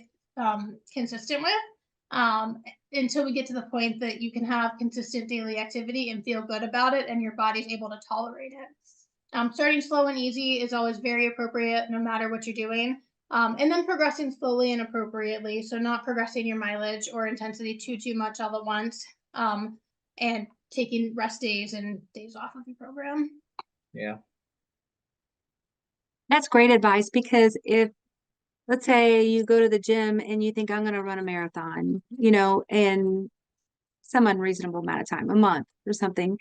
consistent with, until we get to the point that you can have consistent daily activity and feel good about it and your body's able to tolerate it. Starting slow and easy is always very appropriate no matter what you're doing. And then progressing slowly and appropriately. So not progressing your mileage or intensity too much all at once. And taking rest days and days off of your program. Yeah. That's great advice because if, let's say you go to the gym and you think I'm going to run a marathon, in some unreasonable amount of time, a month or something,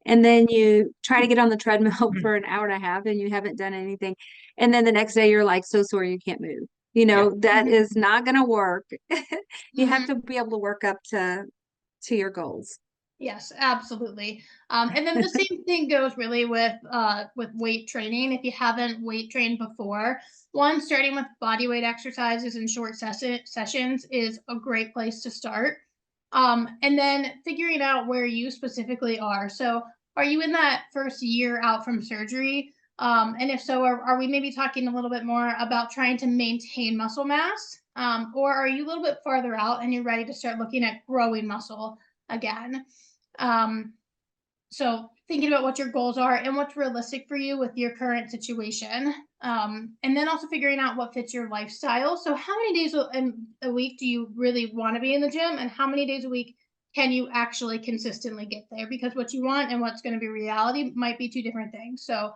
and then you try to get on the treadmill for an hour and a half and you haven't done anything. And then the next day you're like so sore you can't move. Yeah. That is not going to work. You have Mhm. to be able to work up to your goals. Yes, absolutely. And then the same thing goes really with weight training. If you haven't weight trained before, one, starting with body weight exercises and short sessions is a great place to start. And then figuring out where you specifically are. So, are you in that first year out from surgery? And if so, are we maybe talking a little bit more about trying to maintain muscle mass? Or are you a little bit farther out and you're ready to start looking at growing muscle again? Um, so thinking about what your goals are and what's realistic for you with your current situation. And then also figuring out what fits your lifestyle. So how many days a week do you really want to be in the gym, and how many days a week can you actually consistently get there? Because what you want and what's going to be reality might be two different things. So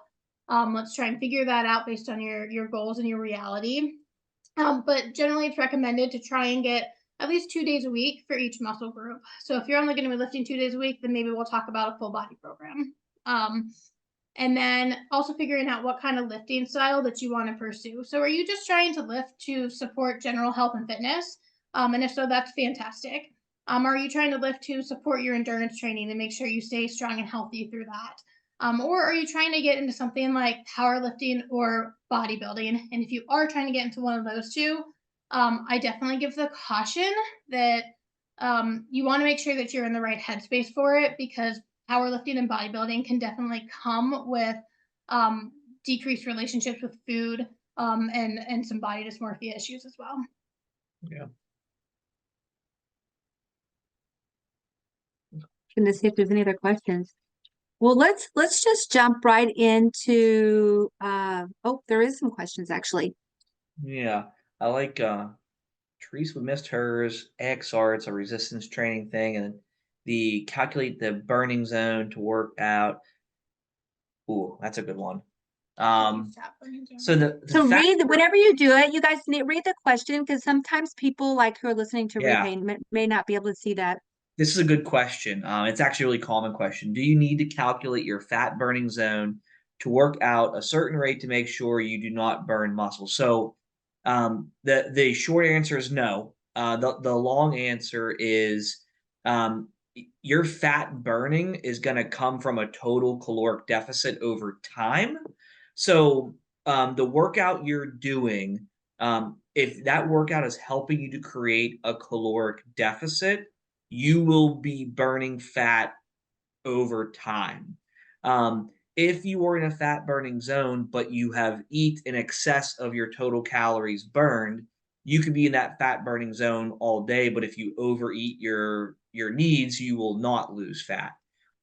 let's try and figure that out based on your goals and your reality. But generally, it's recommended to try and get at least 2 days a week for each muscle group. So if you're only going to be lifting 2 days a week, then maybe we'll talk about a full body program. And then also figuring out what kind of lifting style that you want to pursue. So are you just trying to lift to support general health and fitness? And if so, that's fantastic. Are you trying to lift to support your endurance training and make sure you stay strong and healthy through that? Or are you trying to get into something like powerlifting or bodybuilding? And if you are trying to get into one of those two, I definitely give the caution that you want to make sure that you're in the right headspace for it, because powerlifting and bodybuilding can definitely come with decreased relationships with food, and some body dysmorphia issues as well. Yeah. Gonna see if there's any other questions. Well, let's just jump right into oh, there is some questions actually. Yeah. I like Teresa missed hers. XR, it's a resistance training thing, and the calculate the burning zone to work out. Ooh, that's a good one. So the So fact, whenever you do it, you guys need read the question, because sometimes people like who are listening to yeah, replay may not be able to see that. this is a good question. It's actually a really common question. Do you need to calculate your fat burning zone to work out a certain rate to make sure you do not burn muscle? So the short answer is no. The long answer is your fat burning is going to come from a total caloric deficit over time. So the workout you're doing, if that workout is helping you to create a caloric deficit, you will be burning fat over time. If you are in a fat burning zone, but you have eat in excess of your total calories burned, you could be in that fat burning zone all day. But if you overeat your needs, you will not lose fat.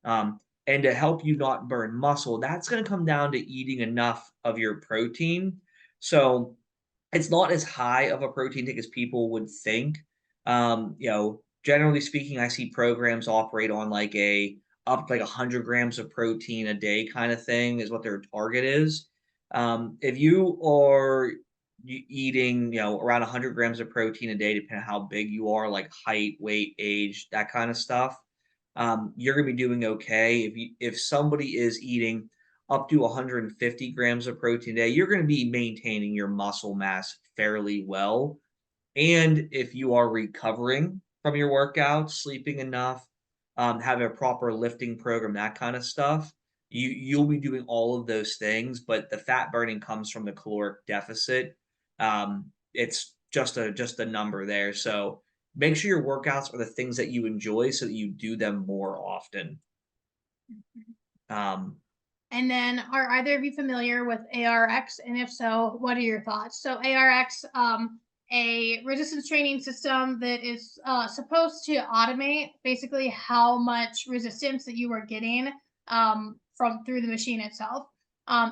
And to help you not burn muscle, that's going to come down to eating enough of your protein. So it's not as high of a protein take as people would think. Generally speaking, I see programs operate on like a up to like 100 grams of protein a day kind of thing is what their target is. If you are eating, around 100 grams of protein a day, depending on how big you are, like height, weight, age, that kind of stuff, you're gonna be doing okay. If somebody is eating up to 150 grams of protein a day, you're going to be maintaining your muscle mass fairly well. And if you are recovering from your workouts, sleeping enough, having a proper lifting program, that kind of stuff, you'll be doing all of those things. But the fat burning comes from the caloric deficit. It's just a number there. So make sure your workouts are the things that you enjoy, so that you do them more often. And then, are either of you familiar with ARX? And if so, what are your thoughts? So ARX, a resistance training system that is supposed to automate basically how much resistance that you are getting from through the machine itself.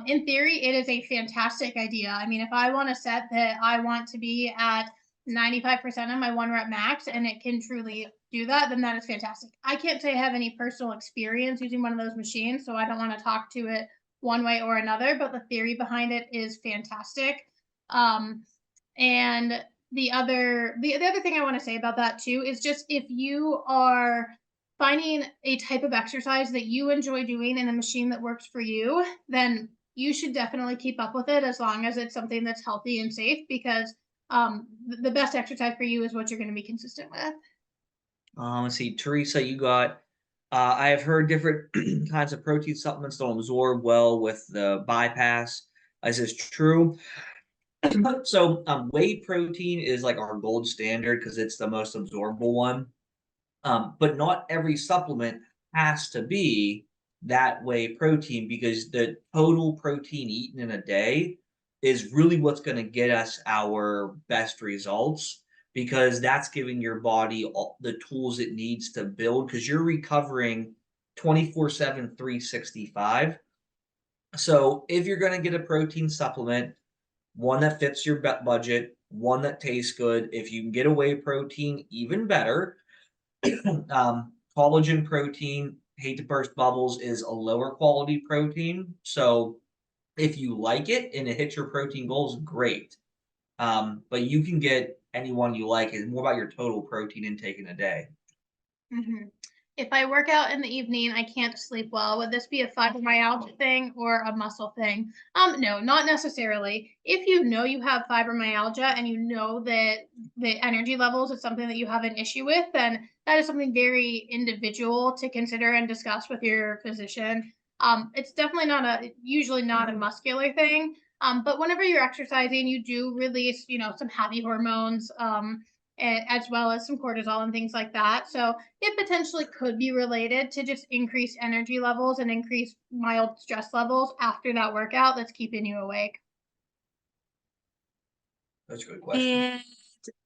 In theory, it is a fantastic idea. I mean, if I want to set that I want to be at 95% of my 1 rep max and it can truly do that, then that is fantastic. I can't say I have any personal experience using one of those machines, so I don't want to talk to it one way or another, but the theory behind it is fantastic. And the other thing I want to say about that too is just if you are finding a type of exercise that you enjoy doing in a machine that works for you, then you should definitely keep up with it as long as it's something that's healthy and safe, because the best exercise for you is what you're going to be consistent with. Let's see, Teresa, you got. I have heard different kinds of protein supplements don't absorb well with the bypass. Is this true? So, whey protein is like our gold standard because it's the most absorbable one. But not every supplement has to be that whey protein, because the total protein eaten in a day is really what's going to get us our best results, because that's giving your body all the tools it needs to build, because you're recovering 24/7, 365. So if you're going to get a protein supplement, one that fits your budget, one that tastes good, if you can get a whey protein, even better. Collagen protein, hate to burst bubbles, is a lower quality protein. So if you like it and it hits your protein goals, great. But you can get any one you like. It's more about your total protein intake in a day. Mm-hmm. If I work out in the evening, I can't sleep well. Would this be a fibromyalgia thing or a muscle thing? No, not necessarily. If you know you have fibromyalgia and you know that the energy levels is something that you have an issue with, then that is something very individual to consider and discuss with your physician. It's definitely usually not a muscular thing. But whenever you're exercising, you do release, some happy hormones, as well as some cortisol and things like that. So it potentially could be related to just increased energy levels and increased mild stress levels after that workout that's keeping you awake. That's a good question. And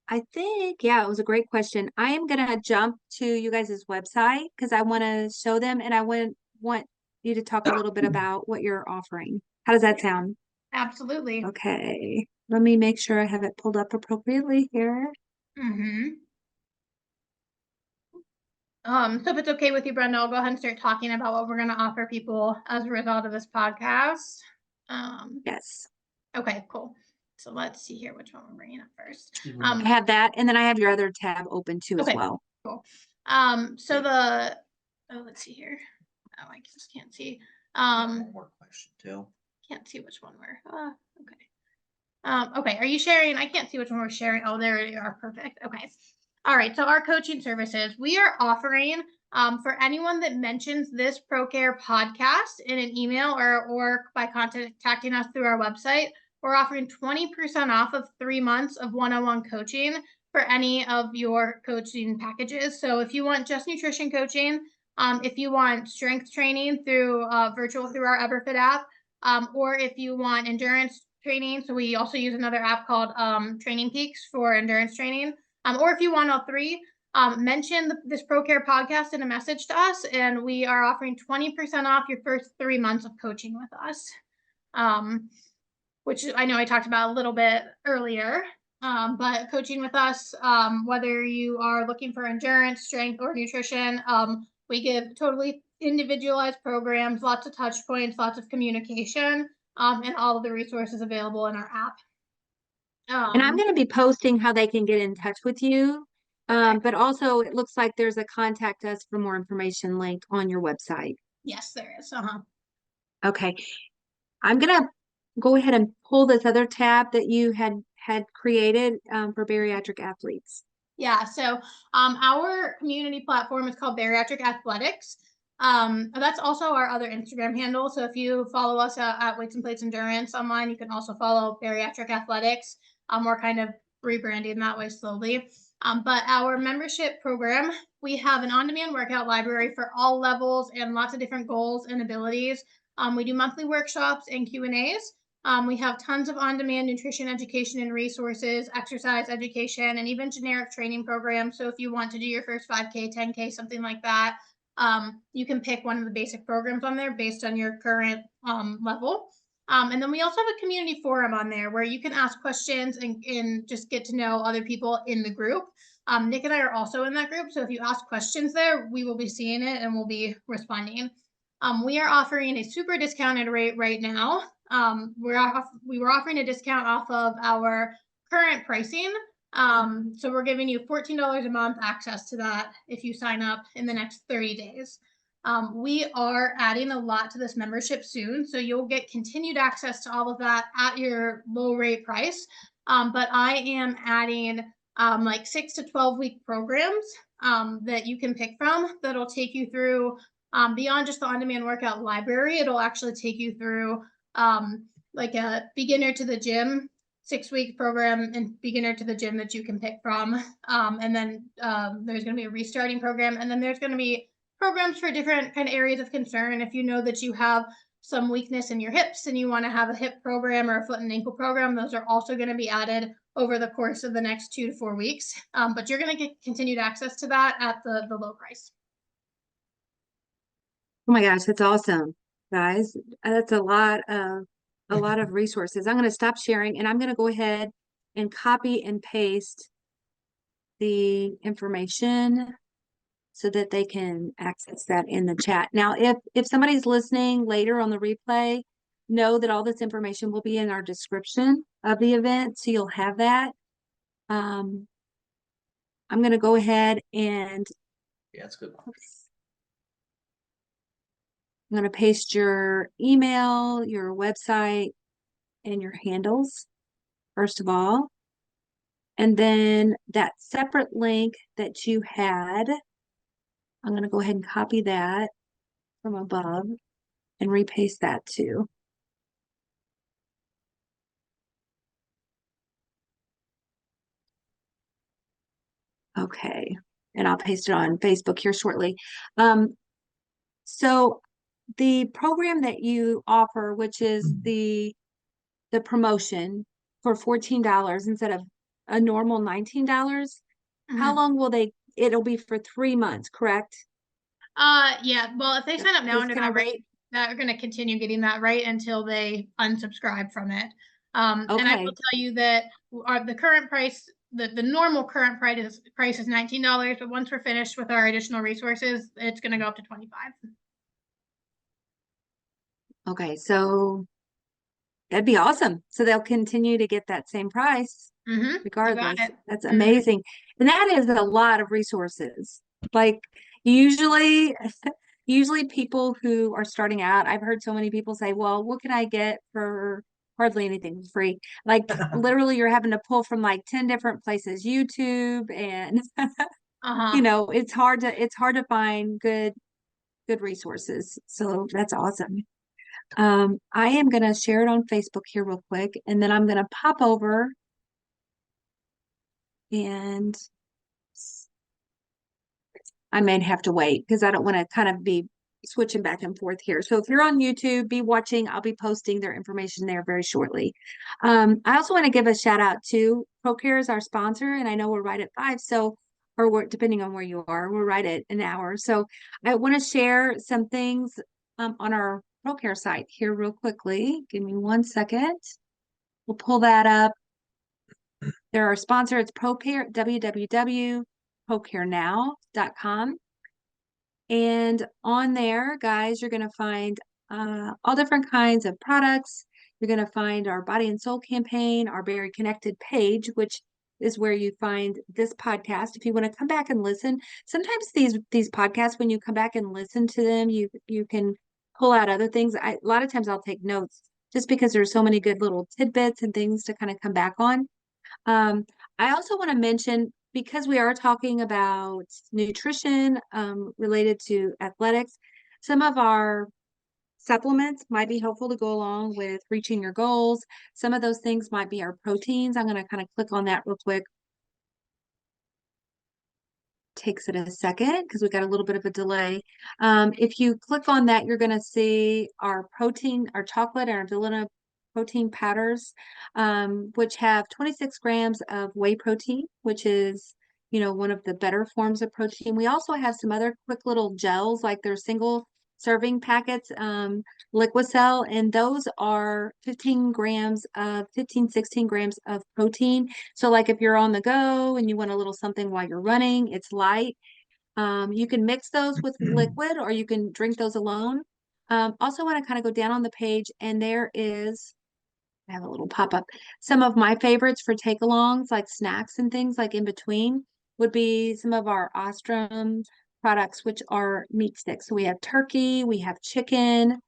I think, yeah, it was a great question. I am going to jump to you guys' website because I want to show them, and I want you to talk a little bit about what you're offering. How does that sound? Absolutely. Okay. Let me make sure I have it pulled up appropriately here. Mm-hmm. So if it's okay with you, Brenda, I'll go ahead and start talking about what we're going to offer people as a result of this podcast. Yes. Okay, cool. So let's see here which one we're bringing up first. I have that, and then I have your other tab open too as well. Cool. So let's see here. Oh, I just can't see. One more question too. Can't see which one we're. Okay. Okay. Are you sharing? I can't see which one we're sharing. Oh, there you are. Perfect. Okay. All right. So our coaching services, we are offering for anyone that mentions this ProCare podcast in an email or by contacting us through our website, we're offering 20% off of 3 months of one-on-one coaching for any of your coaching packages. So if you want just nutrition coaching, if you want strength training through virtual through our EverFit app, or if you want endurance training, so we also use another app called Training Peaks for endurance training, or if you want all three, mention this ProCare podcast in a message to us, and we are offering 20% off your first 3 months of coaching with us, which I know I talked about a little bit earlier. But coaching with us, whether you are looking for endurance, strength, or nutrition, we give totally individualized programs, lots of touch points, lots of communication, and all of the resources available in our app. And I'm going to be posting how they can get in touch with you. But also it looks like there's a contact us for more information link on your website. Yes, there is. Okay. I'm going to go ahead and pull this other tab that you had created for bariatric athletes. Yeah, so our community platform is called Bariatric Athletics. That's also our other Instagram handle. So if you follow us at Weights and Plates Endurance online, you can also follow Bariatric Athletics. We're kind of rebranding that way slowly. But our membership program, we have an on-demand workout library for all levels and lots of different goals and abilities. We do monthly workshops and Q&As. We have tons of on-demand nutrition education and resources, exercise education, and even generic training programs. So if you want to do your first 5K, 10K, something like that, you can pick one of the basic programs on there based on your current level. And then we also have a community forum on there where you can ask questions and just get to know other people in the group. Nick and I are also in that group. So if you ask questions there, we will be seeing it and we'll be responding. We are offering a super discounted rate right now. We were offering a discount off of our current pricing. So we're giving you $14 a month access to that if you sign up in the next 30 days. We are adding a lot to this membership soon, so you'll get continued access to all of that at your low rate price. But I am adding like 6 to 12 week programs that you can pick from that'll take you through beyond just the on-demand workout library. It'll actually take you through like a beginner to the gym 6-week program and beginner to the gym that you can pick from. And then there's going to be a restarting program. And then there's going to be programs for different kind of areas of concern. If you know that you have some weakness in your hips and you want to have a hip program or a foot and ankle program, those are also going to be added over the course of the next 2 to 4 weeks. But you're going to get continued access to that at the low price. Oh my gosh, that's awesome, guys. That's a lot of resources. I'm going to stop sharing and I'm going to go ahead and copy and paste the information so that they can access that in the chat. Now, if somebody's listening later on the replay, know that all this information will be in our description of the event, so you'll have that. I'm going to go ahead and that's good. I'm going to paste your email, your website, and your handles, first of all. And then that separate link that you had, I'm going to go ahead and copy that from above and repaste that too. Okay, and I'll paste it on Facebook here shortly. So the program that you offer, which is the promotion for $14 instead of a normal $19, how long will it'll be for 3 months, correct? Yeah, well, if they sign up now under that rate, they're going to continue getting that rate until they unsubscribe from it. And I will tell you that the current price the normal current price is $19, but once we're finished with our additional resources, it's going to go up to 25. Okay, so that'd be awesome. So they'll continue to get that same price You got regardless. it. That's amazing. And that is a lot of resources. Like usually, usually people who are starting out, I've heard so many people say, well, what can I get for hardly anything free? Like literally you're having to pull from like 10 different places, YouTube and Uh-huh. it's hard to find good resources. So that's awesome. I am going to share it on Facebook here real quick, and then I'm going to pop over and I may have to wait because I don't want to kind of be switching back and forth here. So if you're on YouTube, be watching. I'll be posting their information there very shortly. I also want to give a shout out to ProCare is our sponsor, and I know we're right at 5, so or we're depending on where you are, we're right at an hour. So I want to share some things on our ProCare site here real quickly. Give me 1 second. We'll pull that up. They're our sponsor. It's ProCare, www.procarenow.com. And on there, guys, you're going to find all different kinds of products. You're going to find our Body and Soul campaign, our Very Connected page, which is where you find this podcast. If you want to come back and listen, sometimes these podcasts, when you come back and listen to them, you can pull out other things. A lot of times I'll take notes just because there's so many good little tidbits and things to kind of come back on. I also want to mention, because we are talking about nutrition related to athletics, some of our supplements might be helpful to go along with reaching your goals. Some of those things might be our proteins. I'm going to kind of click on that real quick. Takes it a second because we got a little bit of a delay. If you click on that, you're going to see our protein, our chocolate, and our vanilla protein powders, which have 26 grams of whey protein, which is, one of the better forms of protein. We also have some other quick little gels, like they're single serving packets, Liquicell, and those are 16 grams of protein. So like if you're on the go and you want a little something while you're running, it's light. You can mix those with liquid or you can drink those alone. Also want to kind of go down on the page, and I have a little pop-up. Some of my favorites for take-alongs, like snacks and things like in between, would be some of our Ostrom products, which are meat sticks. So we have turkey, we have chicken,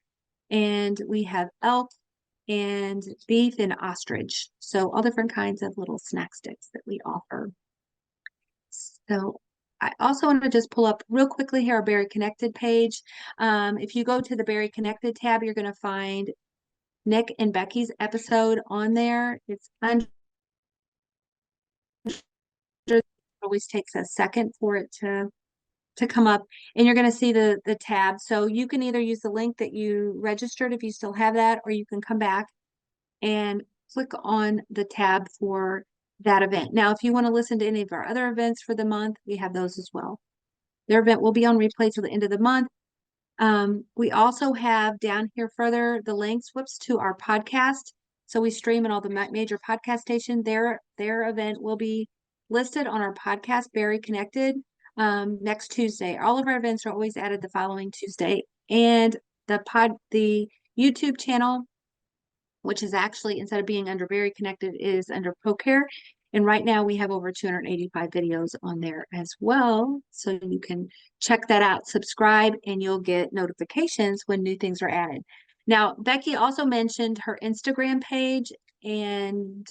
and we have elk and beef and ostrich. So all different kinds of little snack sticks that we offer. So I also want to just pull up real quickly here our Berry Connected page. If you go to the Berry Connected tab, you're going to find Nick and Becky's episode on there. It's under, it always takes a second for it to come up, and you're going to see the tab. So you can either use the link that you registered if you still have that, or you can come back and click on the tab for that event. Now, if you want to listen to any of our other events for the month, we have those as well. Their event will be on replay till the end of the month. We also have down here further the links, to our podcast. So we stream in all the major podcast stations. Their event will be listed on our podcast, Very Connected, next Tuesday. All of our events are always added the following Tuesday. And the YouTube channel, which is actually, instead of being under Very Connected, is under ProCare. And right now we have over 285 videos on there as well. So you can check that out, subscribe, and you'll get notifications when new things are added. Now, Becky also mentioned her Instagram page and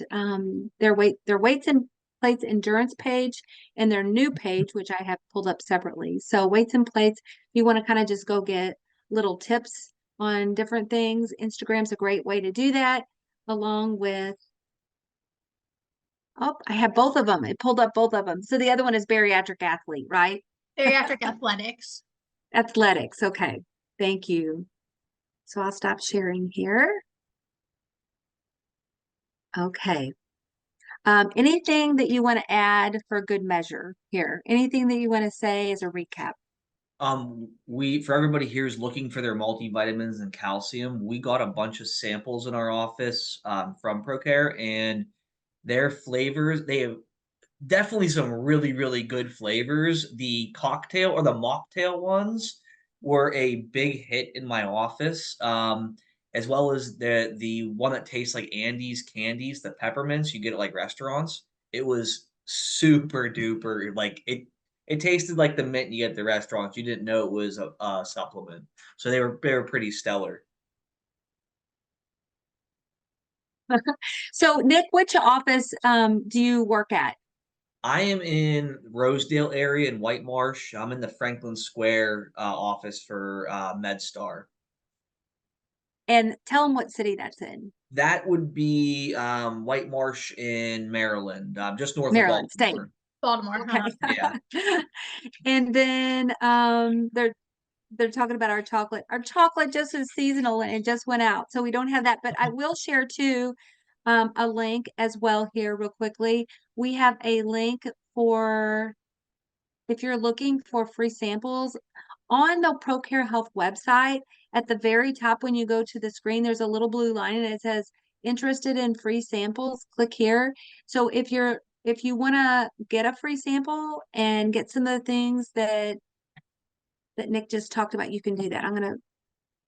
their weights and plates endurance page and their new page, which I have pulled up separately. So weights and plates, you want to kind of just go get little tips on different things. Instagram's a great way to do that, along with, I have both of them. It pulled up both of them. So the other one is bariatric athlete, right? Bariatric athletics. Athletics. Okay. Thank you. So I'll stop sharing here. Okay. Anything that you want to add for good measure here? Anything that you want to say as a recap? For everybody here who's looking for their multivitamins and calcium, we got a bunch of samples in our office from ProCare, and their flavors, they have definitely some really, really good flavors. The cocktail or the mocktail ones were a big hit in my office. As well as the one that tastes like Andes candies, the peppermints you get at like restaurants. It was super duper like it tasted like the mint you get at the restaurants. You didn't know it was a supplement. So they were pretty stellar. So, Nick, which office do you work at? I am in Rosedale area in White Marsh. I'm in the Franklin Square office for MedStar. And tell them what city that's in. That would be White Marsh in Maryland, just north of Maryland State. Baltimore. Baltimore. Okay. Yeah. And then they're talking about our chocolate. Our chocolate just is seasonal and it just went out. So we don't have that, but I will share too a link as well here real quickly. We have a link for if you're looking for free samples on the ProCare Health website. At the very top, when you go to the screen, there's a little blue line and it says interested in free samples. Click here. So if you want to get a free sample and get some of the things that Nick just talked about, you can do that. I'm going to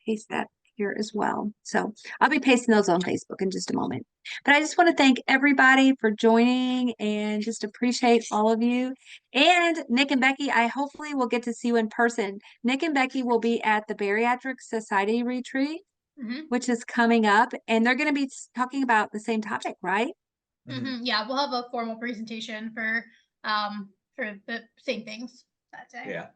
paste that here as well. So I'll be pasting those on Facebook in just a moment. But I just want to thank everybody for joining and just appreciate all of you. And Nick and Becky, I hopefully will get to see you in person. Nick and Becky will be at the Bariatric Society retreat, which is coming up, and they're going to be talking about the same topic, right? Yeah, we'll have a formal presentation for the same things that day. Yeah.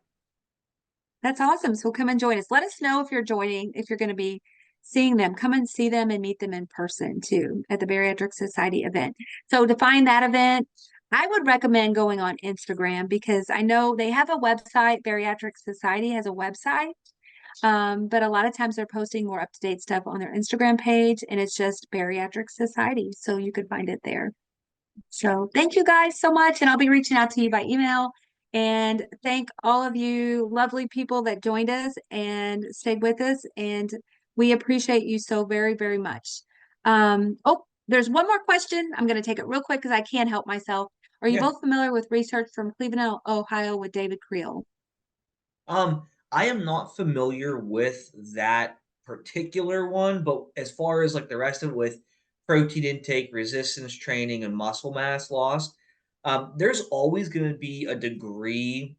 That's awesome. So come and join us. Let us know if you're joining, if you're going to be seeing them. Come and see them and meet them in person too at the Bariatric Society event. So to find that event, I would recommend going on Instagram because I know they have a website. Bariatric Society has a website. But a lot of times they're posting more up-to-date stuff on their Instagram page, and it's just Bariatric Society. So you could find it there. So thank you guys so much. And I'll be reaching out to you by email. And thank all of you lovely people that joined us and stayed with us. And we appreciate you so very, very much. Oh, there's one more question. I'm going to take it real quick because I can't help myself. Are you Yeah. both familiar with research from Cleveland, Ohio with David Creel? I am not familiar with that particular one, but as far as like the rest of it with protein intake, resistance training, and muscle mass loss, there's always going to be a degree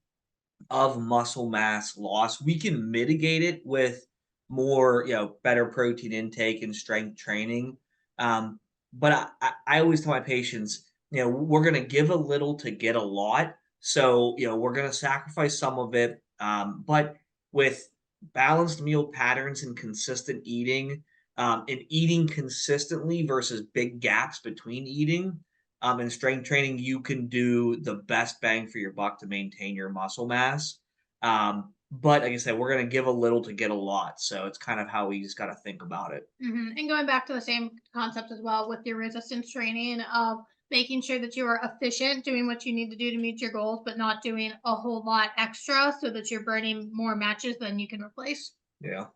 of muscle mass loss. We can mitigate it with more, better protein intake and strength training. But I always tell my patients, we're going to give a little to get a lot. So, we're going to sacrifice some of it. But with balanced meal patterns and consistent eating, and eating consistently versus big gaps between eating, and strength training, you can do the best bang for your buck to maintain your muscle mass. But like I said, we're going to give a little to get a lot. So it's kind of how we just got to think about it. And going back to the same concept as well with your resistance training of making sure that you are efficient doing what you need to do to meet your goals, but not doing a whole lot extra so that you're burning more matches than you can replace. Yeah.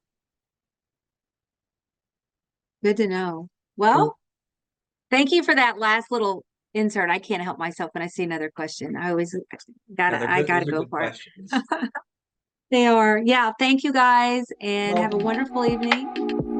Good to know. Well, thank you for that last little insert. I can't help myself when I see another question. I always gotta Those are go good for it. questions. They are. Yeah. Thank you guys and have a wonderful evening.